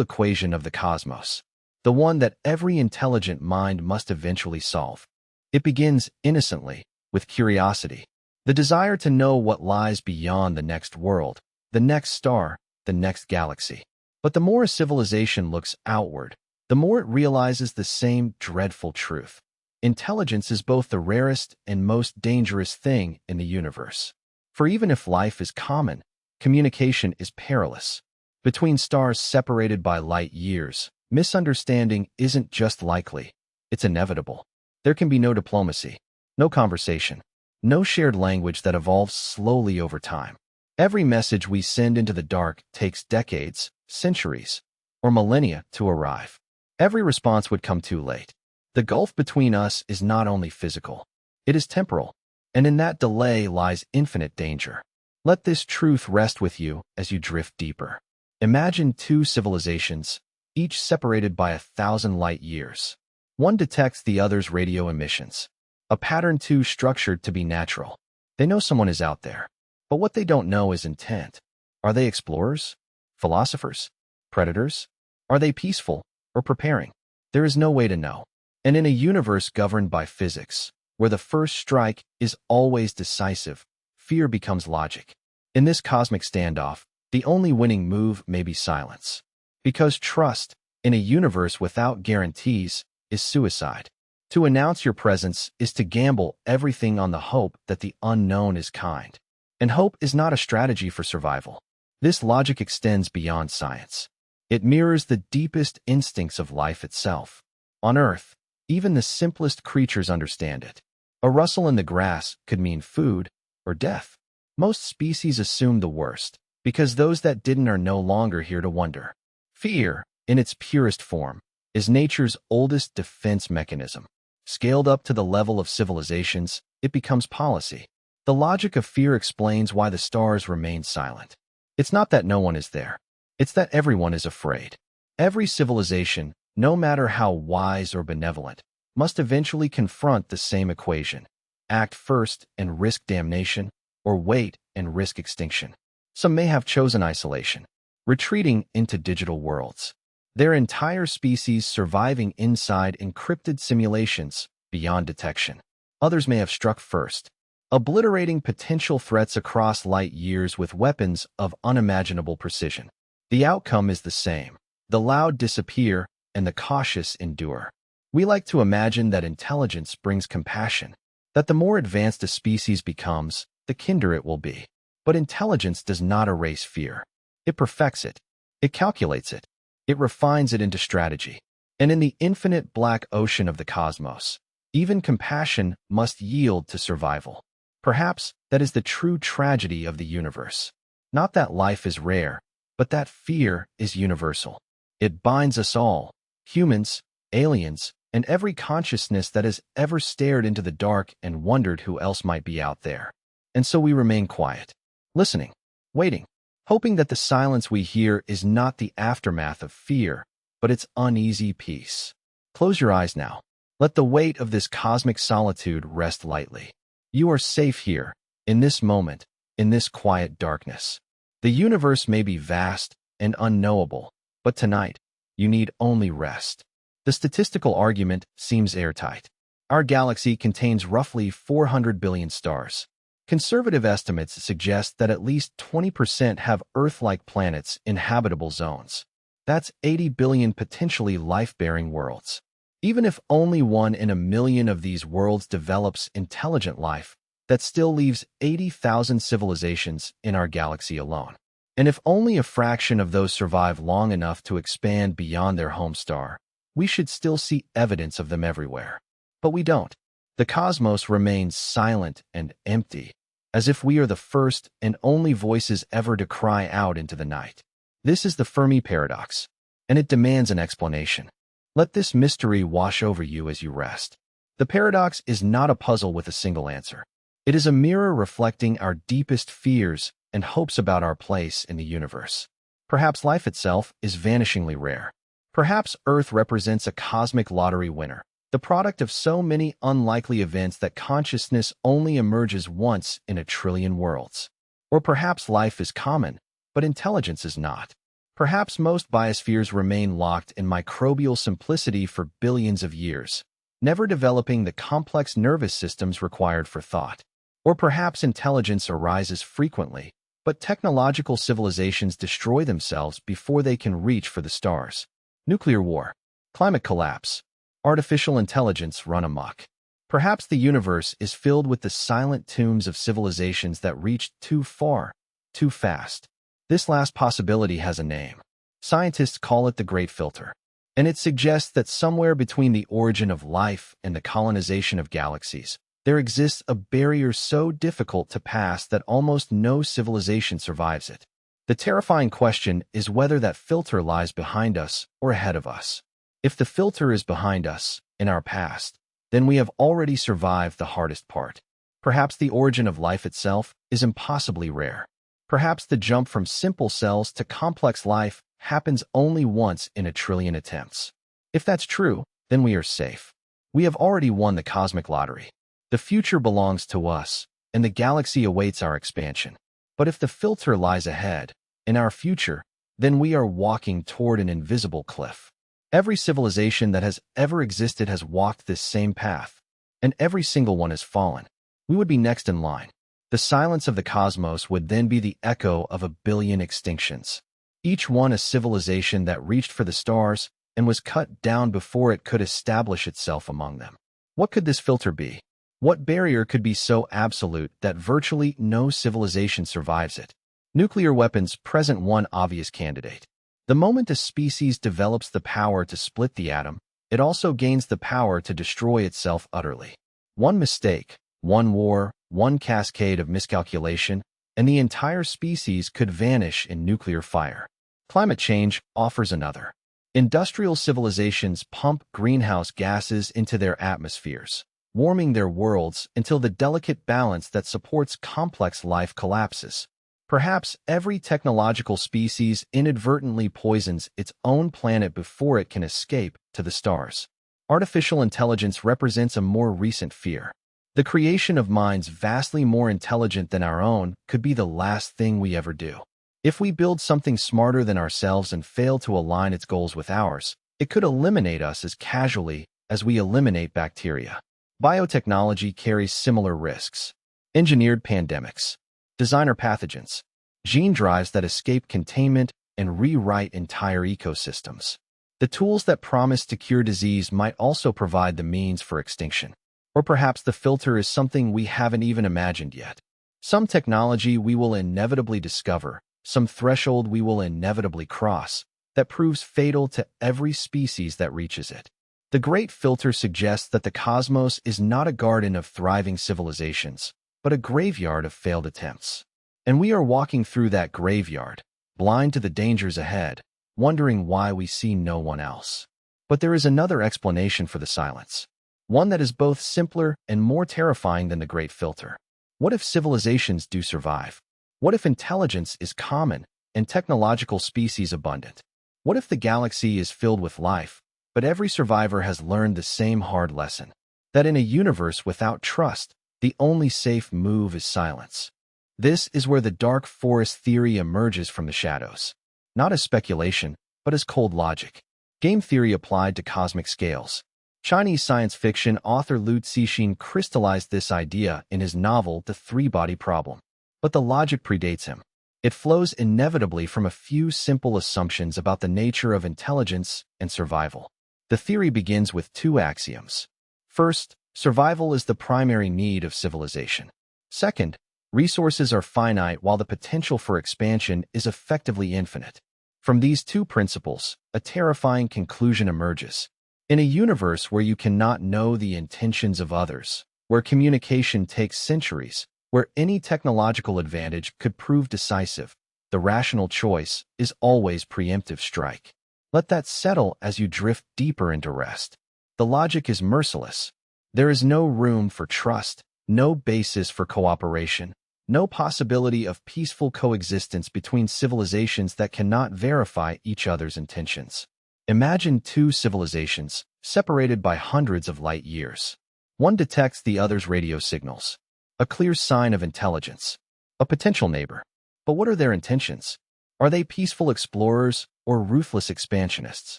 equation of the cosmos, the one that every intelligent mind must eventually solve. It begins innocently, with curiosity, the desire to know what lies beyond the next world, the next star, the next galaxy. But the more a civilization looks outward, the more it realizes the same dreadful truth. Intelligence is both the rarest and most dangerous thing in the universe. For even if life is common, communication is perilous. Between stars separated by light years, misunderstanding isn't just likely, it's inevitable. There can be no diplomacy, no conversation, no shared language that evolves slowly over time. Every message we send into the dark takes decades, centuries, or millennia to arrive. Every response would come too late. The gulf between us is not only physical, it is temporal, and in that delay lies infinite danger. Let this truth rest with you as you drift deeper. Imagine two civilizations, each separated by 1,000 light years. One detects the other's radio emissions, a pattern too structured to be natural. They know someone is out there, but what they don't know is intent. Are they explorers? Philosophers? Predators? Are they peaceful or preparing? There is no way to know. And in a universe governed by physics, where the first strike is always decisive, fear becomes logic. In this cosmic standoff, the only winning move may be silence. Because trust, in a universe without guarantees, is suicide. To announce your presence is to gamble everything on the hope that the unknown is kind. And hope is not a strategy for survival. This logic extends beyond science. It mirrors the deepest instincts of life itself. On Earth, even the simplest creatures understand it. A rustle in the grass could mean food or death. Most species assume the worst, because those that didn't are no longer here to wonder. Fear, in its purest form, is nature's oldest defense mechanism. Scaled up to the level of civilizations, it becomes policy. The logic of fear explains why the stars remain silent. It's not that no one is there. It's that everyone is afraid. Every civilization, no matter how wise or benevolent, must eventually confront the same equation. Act first and risk damnation, or wait and risk extinction. Some may have chosen isolation, retreating into digital worlds. Their entire species surviving inside encrypted simulations beyond detection. Others may have struck first, obliterating potential threats across light years with weapons of unimaginable precision. The outcome is the same. The loud disappear and the cautious endure. We like to imagine that intelligence brings compassion, that the more advanced a species becomes, the kinder it will be. But intelligence does not erase fear. It perfects it. It calculates it. It refines it into strategy. And in the infinite black ocean of the cosmos, even compassion must yield to survival. Perhaps that is the true tragedy of the universe. Not that life is rare, but that fear is universal. It binds us all, humans, aliens, and every consciousness that has ever stared into the dark and wondered who else might be out there. And so we remain quiet, listening, waiting, hoping that the silence we hear is not the aftermath of fear, but its uneasy peace. Close your eyes now. Let the weight of this cosmic solitude rest lightly. You are safe here, in this moment, in this quiet darkness. The universe may be vast and unknowable, but tonight, you need only rest. The statistical argument seems airtight. Our galaxy contains roughly 400 billion stars. Conservative estimates suggest that at least 20% have Earth-like planets in habitable zones. That's 80 billion potentially life-bearing worlds. Even if only 1 in a million of these worlds develops intelligent life, that still leaves 80,000 civilizations in our galaxy alone. And if only a fraction of those survive long enough to expand beyond their home star, we should still see evidence of them everywhere. But we don't. The cosmos remains silent and empty, as if we are the first and only voices ever to cry out into the night. This is the Fermi paradox, and it demands an explanation. Let this mystery wash over you as you rest. The paradox is not a puzzle with a single answer. It is a mirror reflecting our deepest fears and hopes about our place in the universe. Perhaps life itself is vanishingly rare. Perhaps Earth represents a cosmic lottery winner, the product of so many unlikely events that consciousness only emerges once in a trillion worlds. Or perhaps life is common, but intelligence is not. Perhaps most biospheres remain locked in microbial simplicity for billions of years, never developing the complex nervous systems required for thought. Or perhaps intelligence arises frequently, but technological civilizations destroy themselves before they can reach for the stars. Nuclear war, climate collapse, artificial intelligence run amok. Perhaps the universe is filled with the silent tombs of civilizations that reached too far, too fast. This last possibility has a name. Scientists call it the Great Filter, and it suggests that somewhere between the origin of life and the colonization of galaxies, there exists a barrier so difficult to pass that almost no civilization survives it. The terrifying question is whether that filter lies behind us or ahead of us. If the filter is behind us, in our past, then we have already survived the hardest part. Perhaps the origin of life itself is impossibly rare. Perhaps the jump from simple cells to complex life happens only once in a trillion attempts. If that's true, then we are safe. We have already won the cosmic lottery. The future belongs to us, and the galaxy awaits our expansion. But if the filter lies ahead, in our future, then we are walking toward an invisible cliff. Every civilization that has ever existed has walked this same path, and every single one has fallen. We would be next in line. The silence of the cosmos would then be the echo of a billion extinctions, each one a civilization that reached for the stars and was cut down before it could establish itself among them. What could this filter be? What barrier could be so absolute that virtually no civilization survives it? Nuclear weapons present one obvious candidate. The moment a species develops the power to split the atom, it also gains the power to destroy itself utterly. One mistake, one war, one cascade of miscalculation, and the entire species could vanish in nuclear fire. Climate change offers another. Industrial civilizations pump greenhouse gases into their atmospheres, warming their worlds until the delicate balance that supports complex life collapses. Perhaps every technological species inadvertently poisons its own planet before it can escape to the stars. Artificial intelligence represents a more recent fear. The creation of minds vastly more intelligent than our own could be the last thing we ever do. If we build something smarter than ourselves and fail to align its goals with ours, it could eliminate us as casually as we eliminate bacteria. Biotechnology carries similar risks. Engineered pandemics, designer pathogens, gene drives that escape containment and rewrite entire ecosystems. The tools that promise to cure disease might also provide the means for extinction. Or perhaps the filter is something we haven't even imagined yet. Some technology we will inevitably discover, some threshold we will inevitably cross, that proves fatal to every species that reaches it. The Great Filter suggests that the cosmos is not a garden of thriving civilizations, but a graveyard of failed attempts. And we are walking through that graveyard, blind to the dangers ahead, wondering why we see no one else. But there is another explanation for the silence, one that is both simpler and more terrifying than the Great Filter. What if civilizations do survive? What if intelligence is common and technological species abundant? What if the galaxy is filled with life, but every survivor has learned the same hard lesson, that in a universe without trust, the only safe move is silence? This is where the dark forest theory emerges from the shadows, not as speculation, but as cold logic. Game theory applied to cosmic scales. Chinese science fiction author Liu Cixin crystallized this idea in his novel The Three-Body Problem. But the logic predates him. It flows inevitably from a few simple assumptions about the nature of intelligence and survival. The theory begins with two axioms. First, survival is the primary need of civilization. Second, resources are finite while the potential for expansion is effectively infinite. From these two principles, a terrifying conclusion emerges. In a universe where you cannot know the intentions of others, where communication takes centuries, where any technological advantage could prove decisive, the rational choice is always preemptive strike. Let that settle as you drift deeper into rest. The logic is merciless. There is no room for trust, no basis for cooperation, no possibility of peaceful coexistence between civilizations that cannot verify each other's intentions. Imagine two civilizations, separated by hundreds of light years. One detects the other's radio signals, a clear sign of intelligence, a potential neighbor. But what are their intentions? Are they peaceful explorers or ruthless expansionists?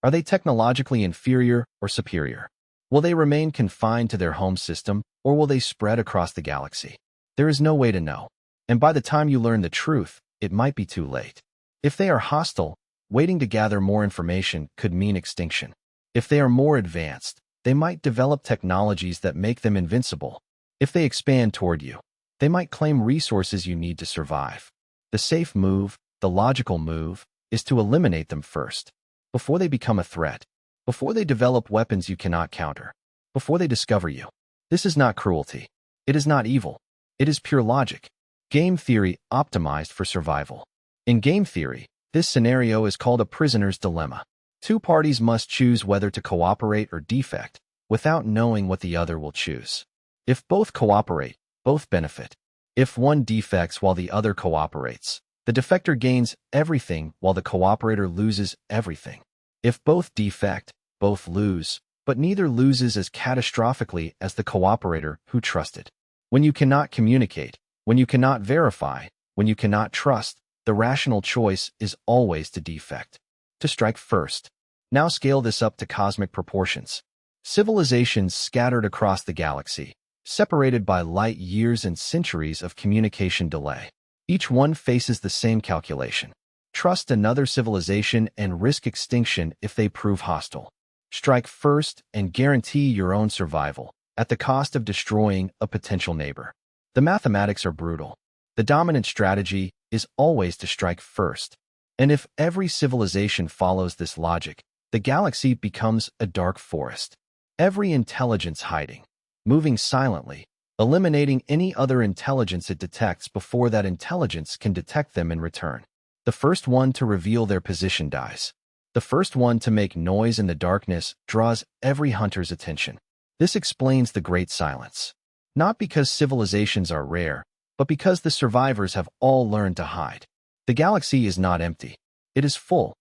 Are they technologically inferior or superior? Will they remain confined to their home system, or will they spread across the galaxy? There is no way to know. And by the time you learn the truth, it might be too late. If they are hostile, waiting to gather more information could mean extinction. If they are more advanced, they might develop technologies that make them invincible. If they expand toward you, they might claim resources you need to survive. The safe move, the logical move, is to eliminate them first, before they become a threat, before they develop weapons you cannot counter, before they discover you. This is not cruelty. It is not evil. It is pure logic. Game theory optimized for survival. In game theory, this scenario is called a prisoner's dilemma. Two parties must choose whether to cooperate or defect, without knowing what the other will choose. If both cooperate, both benefit. If one defects while the other cooperates, the defector gains everything while the cooperator loses everything. If both defect, both lose, but neither loses as catastrophically as the cooperator who trusted. When you cannot communicate, when you cannot verify, when you cannot trust, the rational choice is always to defect, to strike first. Now scale this up to cosmic proportions. Civilizations scattered across the galaxy, separated by light years and centuries of communication delay. Each one faces the same calculation. Trust another civilization and risk extinction if they prove hostile. Strike first and guarantee your own survival, at the cost of destroying a potential neighbor. The mathematics are brutal. The dominant strategy is always to strike first. And if every civilization follows this logic, the galaxy becomes a dark forest. Every intelligence hiding, moving silently, eliminating any other intelligence it detects before that intelligence can detect them in return. The first one to reveal their position dies. The first one to make noise in the darkness draws every hunter's attention. This explains the Great Silence. Not because civilizations are rare, but because the survivors have all learned to hide. The galaxy is not empty. It is full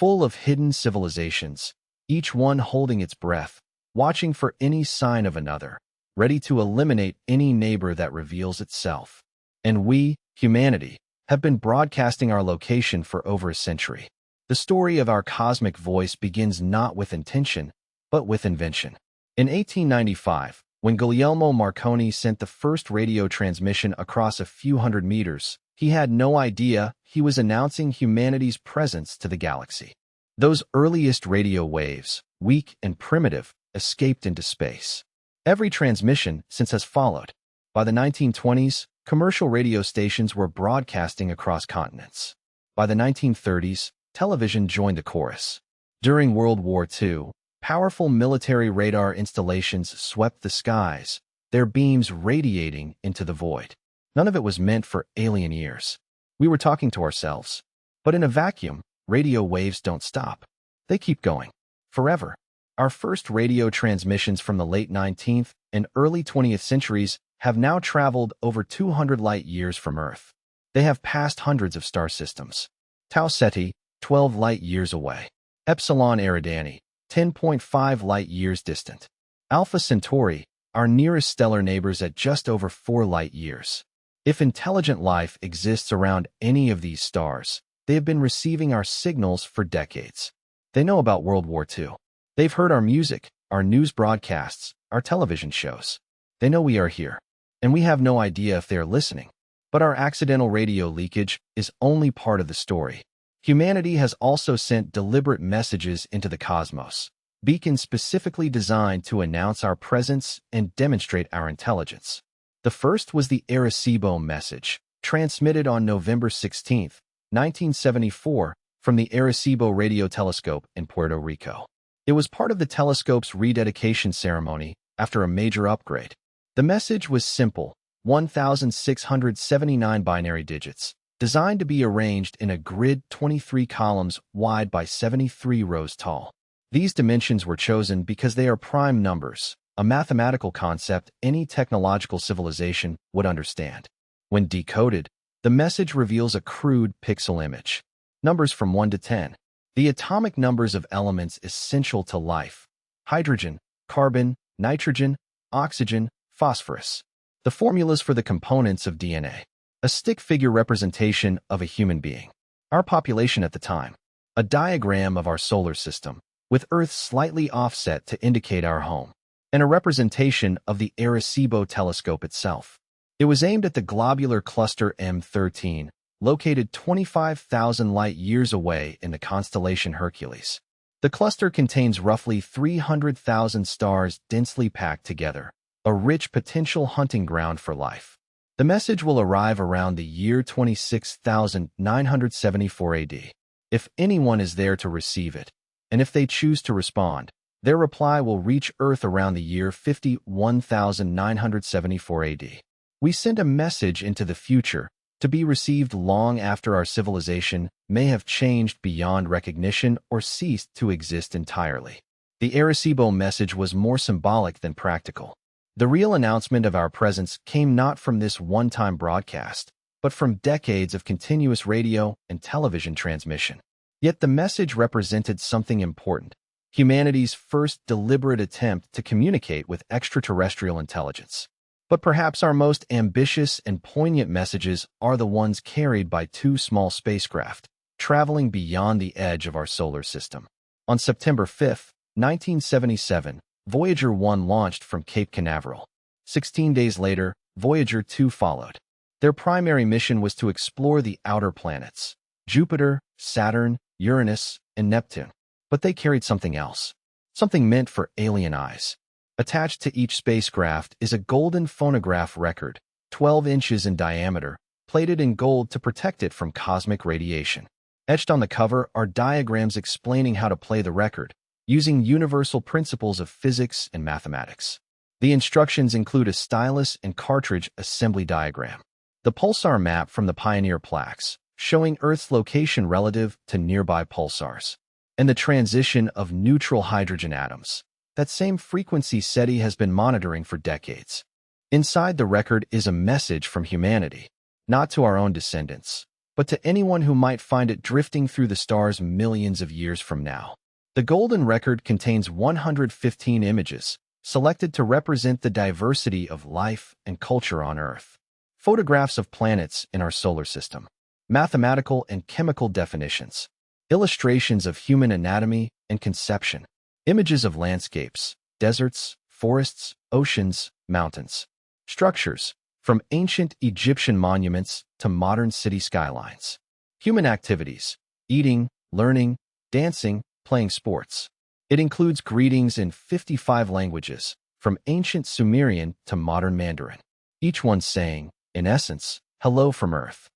of hidden civilizations, each one holding its breath, watching for any sign of another, ready to eliminate any neighbor that reveals itself. And we, humanity, have been broadcasting our location for over a century. The story of our cosmic voice begins not with intention, but with invention. In 1895, when Guglielmo Marconi sent the first radio transmission across a few hundred meters, he had no idea he was announcing humanity's presence to the galaxy. Those earliest radio waves, weak and primitive, escaped into space. Every transmission since has followed. By the 1920s, commercial radio stations were broadcasting across continents. By the 1930s, television joined the chorus. During World War II, powerful military radar installations swept the skies, their beams radiating into the void. None of it was meant for alien ears. We were talking to ourselves. But in a vacuum, radio waves don't stop. They keep going. Forever. Our first radio transmissions from the late 19th and early 20th centuries have now traveled over 200 light-years from Earth. They have passed hundreds of star systems. Tau Ceti, 12 light-years away. Epsilon Eridani, 10.5 light-years distant. Alpha Centauri, our nearest stellar neighbors at just over 4 light-years. If intelligent life exists around any of these stars, they have been receiving our signals for decades. They know about World War II. They've heard our music, our news broadcasts, our television shows. They know we are here, and we have no idea if they are listening. But our accidental radio leakage is only part of the story. Humanity has also sent deliberate messages into the cosmos, beacons specifically designed to announce our presence and demonstrate our intelligence. The first was the Arecibo message, transmitted on November 16, 1974, from the Arecibo radio telescope in Puerto Rico. It was part of the telescope's rededication ceremony after a major upgrade. The message was simple, 1,679 binary digits, designed to be arranged in a grid 23 columns wide by 73 rows tall. These dimensions were chosen because they are prime numbers, a mathematical concept any technological civilization would understand. When decoded, the message reveals a crude pixel image. Numbers from 1 to 10. The atomic numbers of elements essential to life. Hydrogen, carbon, nitrogen, oxygen, phosphorus. The formulas for the components of DNA. A stick figure representation of a human being. Our population at the time. A diagram of our solar system, with Earth slightly offset to indicate our home. And a representation of the Arecibo telescope itself. It was aimed at the globular cluster M13, located 25,000 light-years away in the constellation Hercules. The cluster contains roughly 300,000 stars densely packed together, a rich potential hunting ground for life. The message will arrive around the year 26,974 AD. If anyone is there to receive it, and if they choose to respond, their reply will reach Earth around the year 51,974 AD. We send a message into the future to be received long after our civilization may have changed beyond recognition or ceased to exist entirely. The Arecibo message was more symbolic than practical. The real announcement of our presence came not from this one-time broadcast, but from decades of continuous radio and television transmission. Yet the message represented something important. Humanity's first deliberate attempt to communicate with extraterrestrial intelligence. But perhaps our most ambitious and poignant messages are the ones carried by two small spacecraft, traveling beyond the edge of our solar system. On September 5, 1977, Voyager 1 launched from Cape Canaveral. 16 days later, Voyager 2 followed. Their primary mission was to explore the outer planets, Jupiter, Saturn, Uranus, and Neptune. But they carried something else, something meant for alien eyes. Attached to each spacecraft is a golden phonograph record, 12 inches in diameter, plated in gold to protect it from cosmic radiation. Etched on the cover are diagrams explaining how to play the record, using universal principles of physics and mathematics. The instructions include a stylus and cartridge assembly diagram. The pulsar map from the Pioneer plaques, showing Earth's location relative to nearby pulsars. and the transition of neutral hydrogen atoms. That same frequency SETI has been monitoring for decades. Inside the record is a message from humanity, not to our own descendants, but to anyone who might find it drifting through the stars millions of years from now. The golden record contains 115 images, selected to represent the diversity of life and culture on Earth. Photographs of planets in our solar system, mathematical and chemical definitions, illustrations of human anatomy and conception, images of landscapes, deserts, forests, oceans, mountains, structures, from ancient Egyptian monuments to modern city skylines, human activities, eating, learning, dancing, playing sports. It includes greetings in 55 languages, from ancient Sumerian to modern Mandarin, each one saying, in essence, hello from Earth.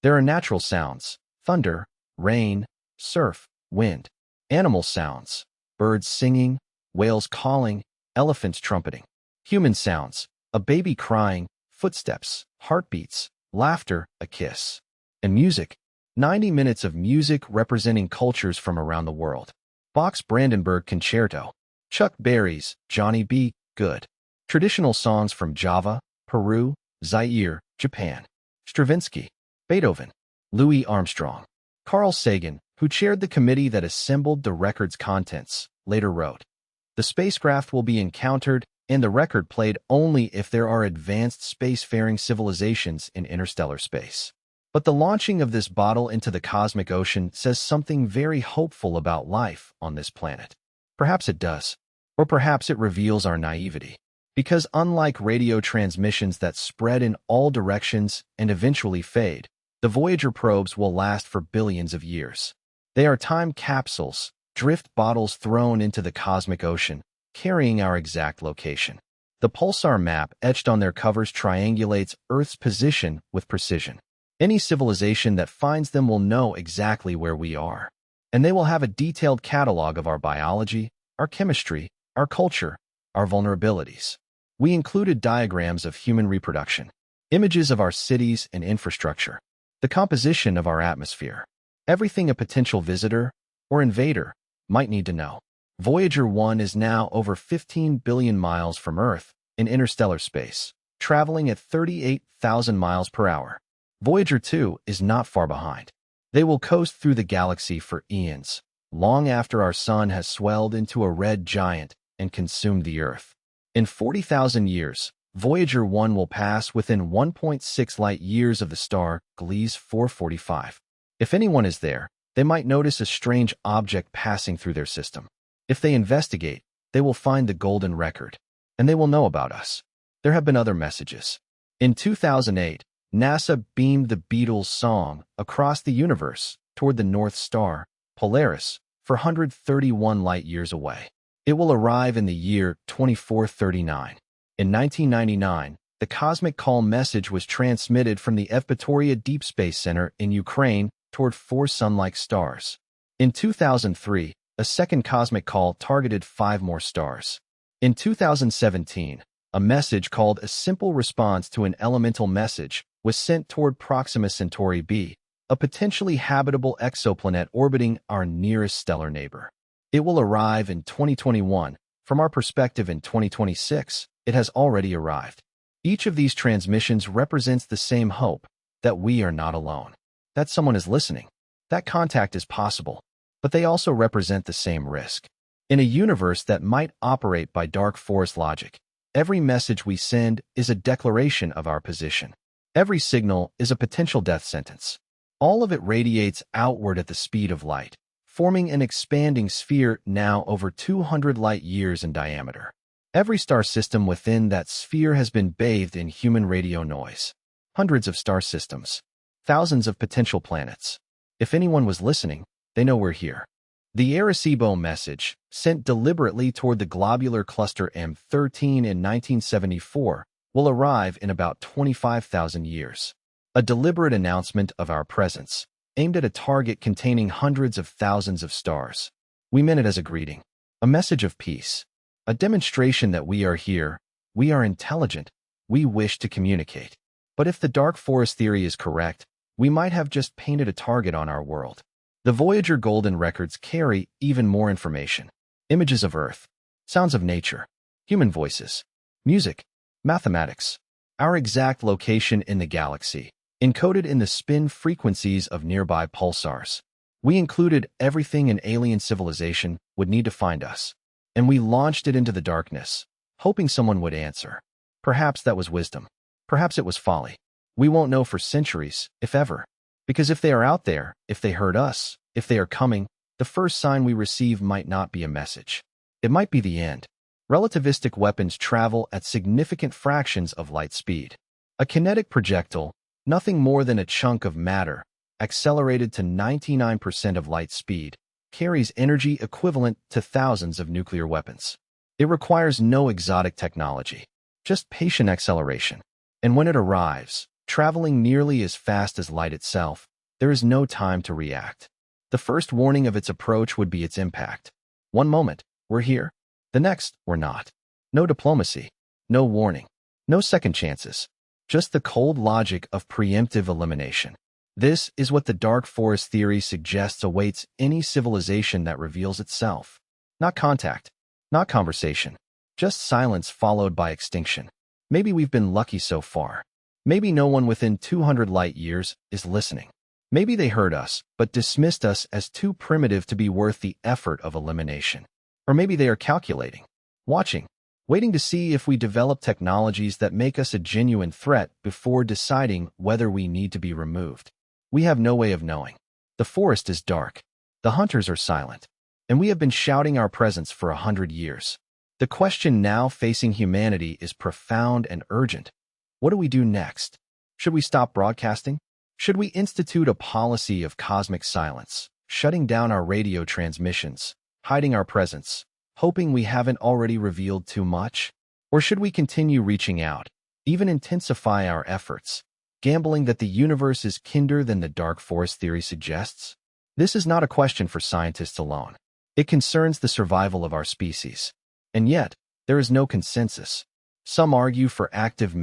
There are natural sounds, thunder, rain, surf, wind, animal sounds, birds singing, whales calling, elephants trumpeting, human sounds, a baby crying, footsteps, heartbeats, laughter, a kiss, and music, 90 minutes of music representing cultures from around the world. Bach's Brandenburg Concerto, Chuck Berry's Johnny B. Good, traditional songs from Java, Peru, Zaire, Japan, Stravinsky, Beethoven, Louis Armstrong. Carl Sagan, who chaired the committee that assembled the record's contents, later wrote, "The spacecraft will be encountered and the record played only if there are advanced spacefaring civilizations in interstellar space." But the launching of this bottle into the cosmic ocean says something very hopeful about life on this planet. Perhaps it does, or perhaps it reveals our naivety. Because unlike radio transmissions that spread in all directions and eventually fade, the Voyager probes will last for billions of years. They are time capsules, drift bottles thrown into the cosmic ocean, carrying our exact location. The pulsar map etched on their covers triangulates Earth's position with precision. Any civilization that finds them will know exactly where we are, and they will have a detailed catalog of our biology, our chemistry, our culture, our vulnerabilities. We included diagrams of human reproduction, images of our cities and infrastructure, the composition of our atmosphere, everything a potential visitor or invader might need to know. Voyager 1 is now over 15 billion miles from Earth in interstellar space, traveling at 38,000 miles per hour. Voyager 2 is not far behind. They will coast through the galaxy for eons, long after our sun has swelled into a red giant and consumed the Earth. In 40,000 years, Voyager 1 will pass within 1.6 light-years of the star Gliese 445. If anyone is there, they might notice a strange object passing through their system. If they investigate, they will find the golden record, and they will know about us. There have been other messages. In 2008, NASA beamed the Beatles' song across the universe toward the North Star, Polaris, for 131 light-years away. It will arrive in the year 2439. In 1999, the Cosmic Call message was transmitted from the Evpatoria Deep Space Center in Ukraine toward 4 sun-like stars. In 2003, a second Cosmic Call targeted 5 more stars. In 2017, a message called a simple response to an elemental message was sent toward Proxima Centauri b, a potentially habitable exoplanet orbiting our nearest stellar neighbor. It will arrive in 2021. From our perspective in 2026, it has already arrived. Each of these transmissions represents the same hope, that we are not alone, that someone is listening, that contact is possible, but they also represent the same risk. In a universe that might operate by dark forest logic, every message we send is a declaration of our position. Every signal is a potential death sentence. All of it radiates outward at the speed of light, forming an expanding sphere now over 200 light-years in diameter. Every star system within that sphere has been bathed in human radio noise. Hundreds of star systems, thousands of potential planets. If anyone was listening, they know we're here. The Arecibo message, sent deliberately toward the globular cluster M13 in 1974, will arrive in about 25,000 years. A deliberate announcement of our presence, aimed at a target containing hundreds of thousands of stars. We meant it as a greeting, a message of peace, a demonstration that we are here, we are intelligent, we wish to communicate. But if the dark forest theory is correct, we might have just painted a target on our world. The Voyager Golden records carry even more information. Images of Earth, sounds of nature, human voices, music, mathematics, our exact location in the galaxy, encoded in the spin frequencies of nearby pulsars. We included everything an alien civilization would need to find us, and we launched it into the darkness, hoping someone would answer. Perhaps that was wisdom. Perhaps it was folly. We won't know for centuries, if ever. Because if they are out there, if they heard us, if they are coming, the first sign we receive might not be a message. It might be the end. Relativistic weapons travel at significant fractions of light speed. A kinetic projectile, nothing more than a chunk of matter, accelerated to 99% of light speed, carries energy equivalent to thousands of nuclear weapons. It requires no exotic technology, just patient acceleration. And when it arrives, traveling nearly as fast as light itself, there is no time to react. The first warning of its approach would be its impact. One moment, we're here. The next, we're not. No diplomacy, no warning, no second chances. Just the cold logic of preemptive elimination. This is what the dark forest theory suggests awaits any civilization that reveals itself. Not contact, not conversation, just silence followed by extinction. Maybe we've been lucky so far. Maybe no one within 200 light years is listening. Maybe they heard us, but dismissed us as too primitive to be worth the effort of elimination. Or maybe they are calculating, watching, waiting to see if we develop technologies that make us a genuine threat before deciding whether we need to be removed. We have no way of knowing. The forest is dark. The hunters are silent. And we have been shouting our presence for 100 years. The question now facing humanity is profound and urgent. What do we do next? Should we stop broadcasting? Should we institute a policy of cosmic silence, shutting down our radio transmissions, hiding our presence, hoping we haven't already revealed too much? Or should we continue reaching out, even intensify our efforts, gambling that the universe is kinder than the dark forest theory suggests? This is not a question for scientists alone. It concerns the survival of our species. And yet, there is no consensus. Some argue for active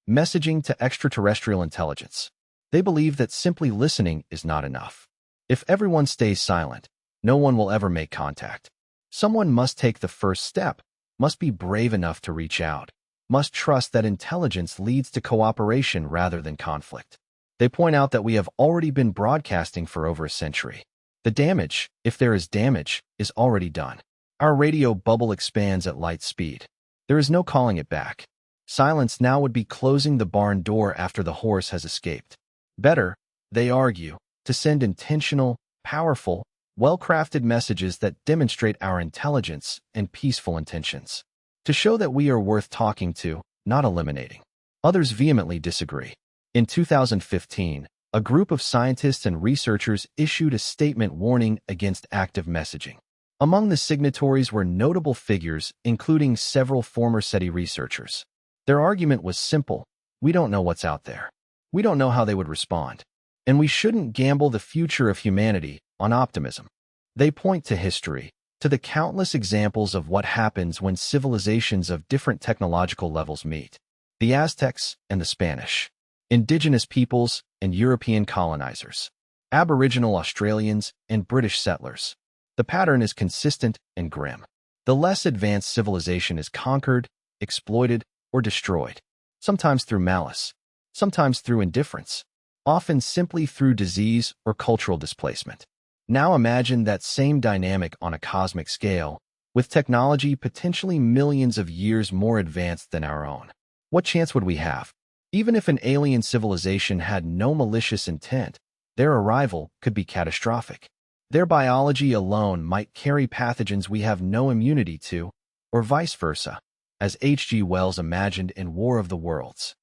messaging to extraterrestrial intelligence. They believe that simply listening is not enough. If everyone stays silent, no one will ever make contact. Someone must take the first step, must be brave enough to reach out, must trust that intelligence leads to cooperation rather than conflict. They point out that we have already been broadcasting for over a century. The damage, if there is damage, is already done. Our radio bubble expands at light speed. There is no calling it back. Silence now would be closing the barn door after the horse has escaped. Better, they argue, to send intentional, powerful, well-crafted messages that demonstrate our intelligence and peaceful intentions. To show that we are worth talking to, not eliminating. Others vehemently disagree. In 2015, a group of scientists and researchers issued a statement warning against active messaging. Among the signatories were notable figures, including several former SETI researchers. Their argument was simple: we don't know what's out there. We don't know how they would respond. And we shouldn't gamble the future of humanity on optimism. They point to history, to the countless examples of what happens when civilizations of different technological levels meet. The Aztecs and the Spanish, indigenous peoples and European colonizers, Aboriginal Australians and British settlers. The pattern is consistent and grim. The less advanced civilization is conquered, exploited, or destroyed, sometimes through malice, sometimes through indifference, often simply through disease or cultural displacement. Now imagine that same dynamic on a cosmic scale, with technology potentially millions of years more advanced than our own. What chance would we have? Even if an alien civilization had no malicious intent, their arrival could be catastrophic. Their biology alone might carry pathogens we have no immunity to, or vice versa, as H.G. Wells imagined in War of the Worlds.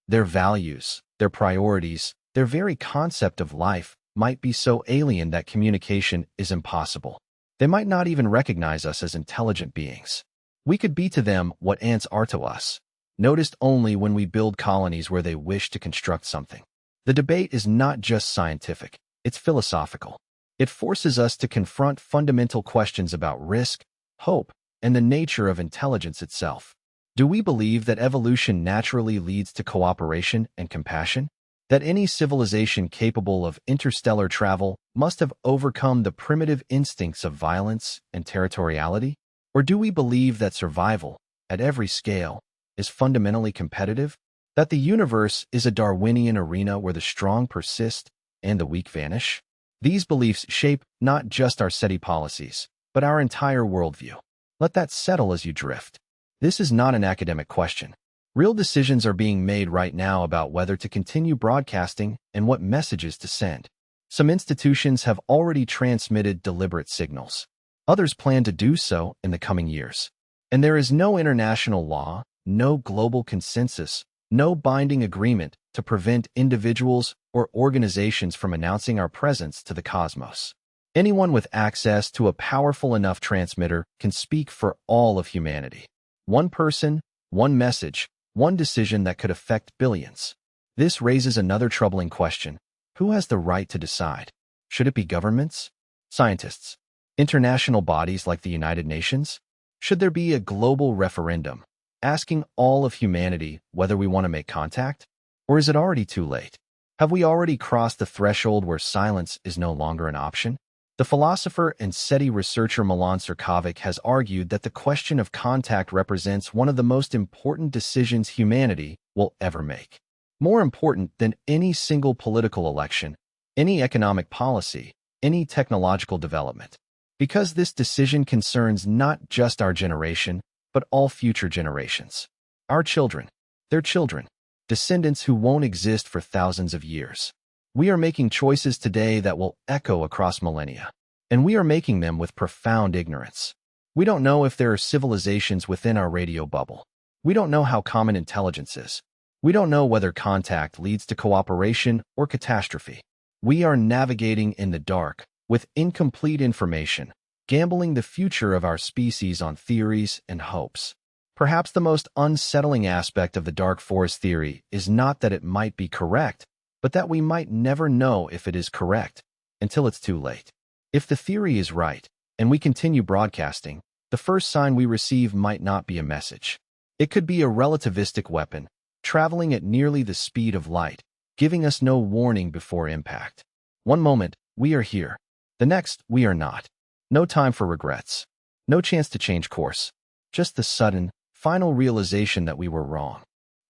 Their values, their priorities, their very concept of life might be so alien that communication is impossible. They might not even recognize us as intelligent beings. We could be to them what ants are to us, noticed only when we build colonies where they wish to construct something. The debate is not just scientific, it's philosophical. It forces us to confront fundamental questions about risk, hope, and the nature of intelligence itself. Do we believe that evolution naturally leads to cooperation and compassion? That any civilization capable of interstellar travel must have overcome the primitive instincts of violence and territoriality? Or do we believe that survival, at every scale, is fundamentally competitive? That the universe is a Darwinian arena where the strong persist and the weak vanish? These beliefs shape not just our SETI policies, but our entire worldview. Let that settle as you drift. This is not an academic question. Real decisions are being made right now about whether to continue broadcasting and what messages to send. Some institutions have already transmitted deliberate signals. Others plan to do so in the coming years. And there is no international law, no global consensus, no binding agreement to prevent individuals or organizations from announcing our presence to the cosmos. Anyone with access to a powerful enough transmitter can speak for all of humanity. One person, one message, one decision that could affect billions. This raises another troubling question. Who has the right to decide? Should it be governments? Scientists? International bodies like the United Nations? Should there be a global referendum, asking all of humanity whether we want to make contact? Or is it already too late? Have we already crossed the threshold where silence is no longer an option? The philosopher and SETI researcher Milan Cirkovic has argued that the question of contact represents one of the most important decisions humanity will ever make. More important than any single political election, any economic policy, any technological development. Because this decision concerns not just our generation, but all future generations. Our children, their children, descendants who won't exist for thousands of years. We are making choices today that will echo across millennia, and we are making them with profound ignorance. We don't know if there are civilizations within our radio bubble. We don't know how common intelligence is. We don't know whether contact leads to cooperation or catastrophe. We are navigating in the dark, with incomplete information, gambling the future of our species on theories and hopes. Perhaps the most unsettling aspect of the dark forest theory is not that it might be correct, but that we might never know if it is correct until it's too late. If the theory is right, and we continue broadcasting, the first sign we receive might not be a message. It could be a relativistic weapon, traveling at nearly the speed of light, giving us no warning before impact. One moment, we are here. The next, we are not. No time for regrets. No chance to change course. Just the sudden, final realization that we were wrong.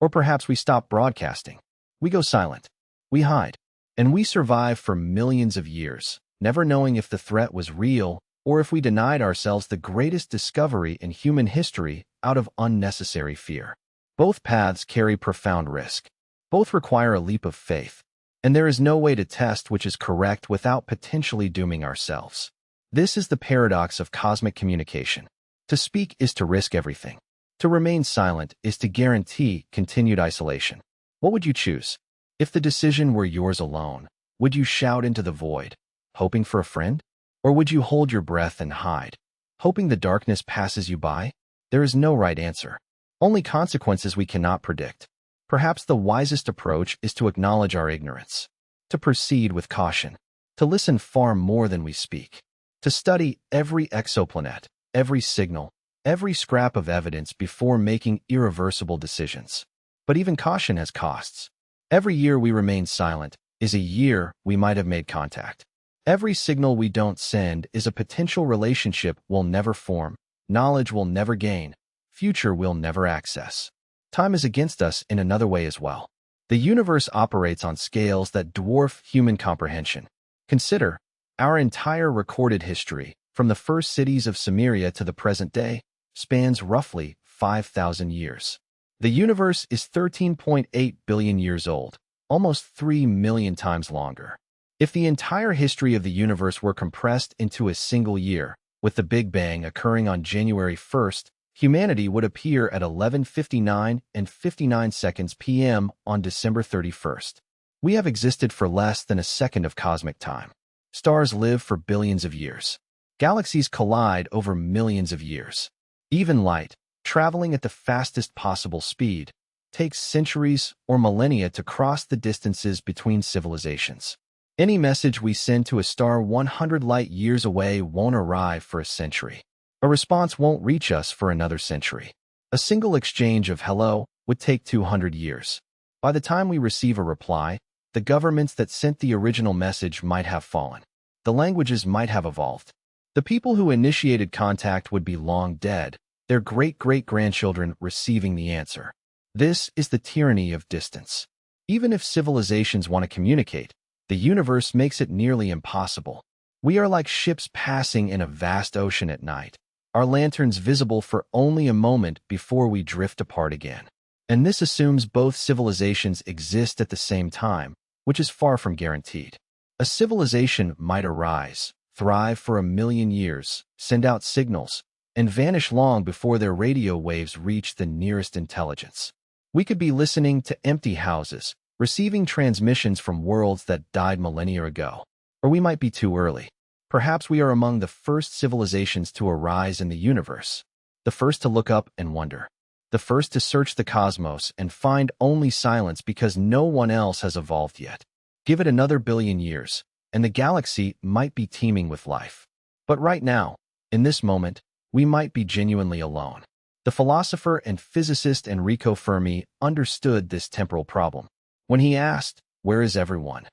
Or perhaps we stop broadcasting. We go silent. We hide. And we survive for millions of years, never knowing if the threat was real or if we denied ourselves the greatest discovery in human history out of unnecessary fear. Both paths carry profound risk. Both require a leap of faith. And there is no way to test which is correct without potentially dooming ourselves. This is the paradox of cosmic communication. To speak is to risk everything. To remain silent is to guarantee continued isolation. What would you choose? If the decision were yours alone, would you shout into the void, hoping for a friend? Or would you hold your breath and hide, hoping the darkness passes you by? There is no right answer. Only consequences we cannot predict. Perhaps the wisest approach is to acknowledge our ignorance, to proceed with caution, to listen far more than we speak, to study every exoplanet, every signal, every scrap of evidence before making irreversible decisions. But even caution has costs. Every year we remain silent is a year we might have made contact. Every signal we don't send is a potential relationship we'll never form, knowledge we'll never gain, future we'll never access. Time is against us in another way as well. The universe operates on scales that dwarf human comprehension. Consider, our entire recorded history, from the first cities of Sumeria to the present day, spans roughly 5,000 years. The universe is 13.8 billion years old, almost 3 million times longer. If the entire history of the universe were compressed into a single year, with the Big Bang occurring on January 1st, humanity would appear at 11:59 and 59 seconds p.m. on December 31st. We have existed for less than a second of cosmic time. Stars live for billions of years. Galaxies collide over millions of years. Even light, traveling at the fastest possible speed, takes centuries or millennia to cross the distances between civilizations. Any message we send to a star 100 light-years away won't arrive for a century. A response won't reach us for another century. A single exchange of hello would take 200 years. By the time we receive a reply, the governments that sent the original message might have fallen. The languages might have evolved. The people who initiated contact would be long dead, their great-great-grandchildren receiving the answer. This is the tyranny of distance. Even if civilizations want to communicate, the universe makes it nearly impossible. We are like ships passing in a vast ocean at night, our lanterns visible for only a moment before we drift apart again. And this assumes both civilizations exist at the same time, which is far from guaranteed. A civilization might arise, thrive for 1,000,000 years, send out signals, and vanish long before their radio waves reach the nearest intelligence. We could be listening to empty houses, receiving transmissions from worlds that died millennia ago. Or we might be too early. Perhaps we are among the first civilizations to arise in the universe, the first to look up and wonder, the first to search the cosmos and find only silence because no one else has evolved yet. Give it another 1,000,000,000 years, and the galaxy might be teeming with life. But right now, in this moment, we might be genuinely alone. The philosopher and physicist Enrico Fermi understood this temporal problem. When he asked, "Where is everyone?"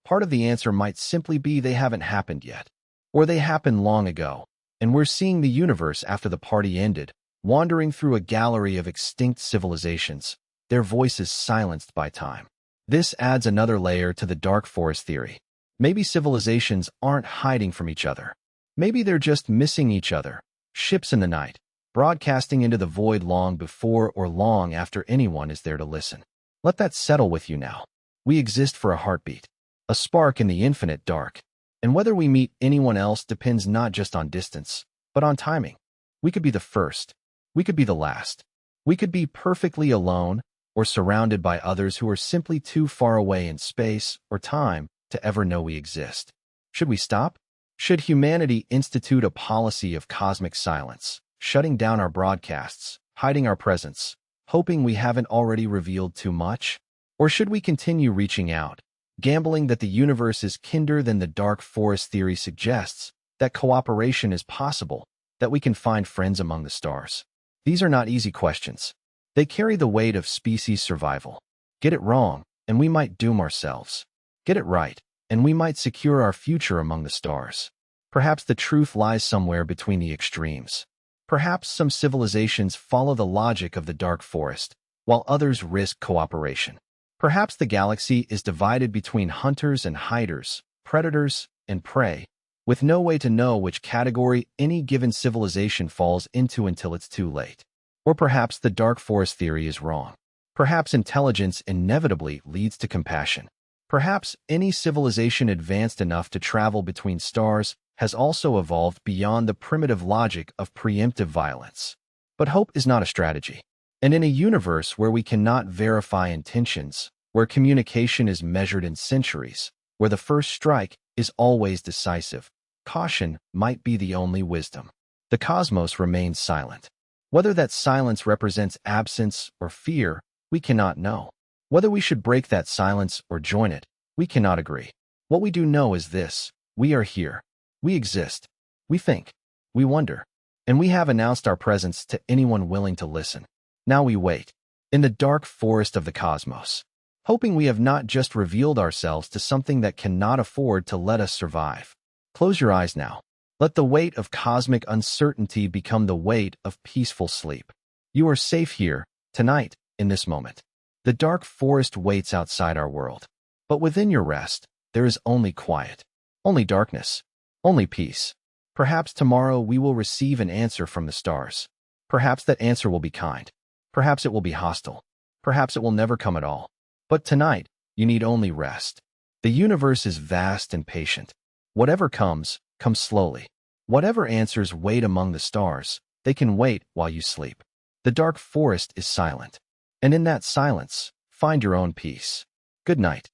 part of the answer might simply be they haven't happened yet. Or they happened long ago, and we're seeing the universe after the party ended, wandering through a gallery of extinct civilizations, their voices silenced by time. This adds another layer to the dark forest theory. Maybe civilizations aren't hiding from each other. Maybe they're just missing each other, ships in the night, broadcasting into the void long before or long after anyone is there to listen. Let that settle with you now. We exist for a heartbeat, a spark in the infinite dark. And whether we meet anyone else depends not just on distance, but on timing. We could be the first. We could be the last. We could be perfectly alone or surrounded by others who are simply too far away in space or time to ever know we exist. Should we stop? Should humanity institute a policy of cosmic silence, shutting down our broadcasts, hiding our presence, hoping we haven't already revealed too much? Or should we continue reaching out, gambling that the universe is kinder than the dark forest theory suggests, that cooperation is possible, that we can find friends among the stars? These are not easy questions. They carry the weight of species survival. Get it wrong, and we might doom ourselves. Get it right, and we might secure our future among the stars. Perhaps the truth lies somewhere between the extremes. Perhaps some civilizations follow the logic of the dark forest, while others risk cooperation. Perhaps the galaxy is divided between hunters and hiders, predators and prey, with no way to know which category any given civilization falls into until it's too late. Or perhaps the dark forest theory is wrong. Perhaps intelligence inevitably leads to compassion. Perhaps any civilization advanced enough to travel between stars has also evolved beyond the primitive logic of preemptive violence. But hope is not a strategy. And in a universe where we cannot verify intentions, where communication is measured in centuries, where the first strike is always decisive, caution might be the only wisdom. The cosmos remains silent. Whether that silence represents absence or fear, we cannot know. Whether we should break that silence or join it, we cannot agree. What we do know is this: we are here. We exist. We think. We wonder. And we have announced our presence to anyone willing to listen. Now we wait, in the dark forest of the cosmos, hoping we have not just revealed ourselves to something that cannot afford to let us survive. Close your eyes now. Let the weight of cosmic uncertainty become the weight of peaceful sleep. You are safe here, tonight, in this moment. The dark forest waits outside our world. But within your rest, there is only quiet, only darkness, only peace. Perhaps tomorrow we will receive an answer from the stars. Perhaps that answer will be kind. Perhaps it will be hostile. Perhaps it will never come at all. But tonight, you need only rest. The universe is vast and patient. Whatever comes, comes slowly. Whatever answers wait among the stars, they can wait while you sleep. The dark forest is silent. And in that silence, find your own peace. Good night.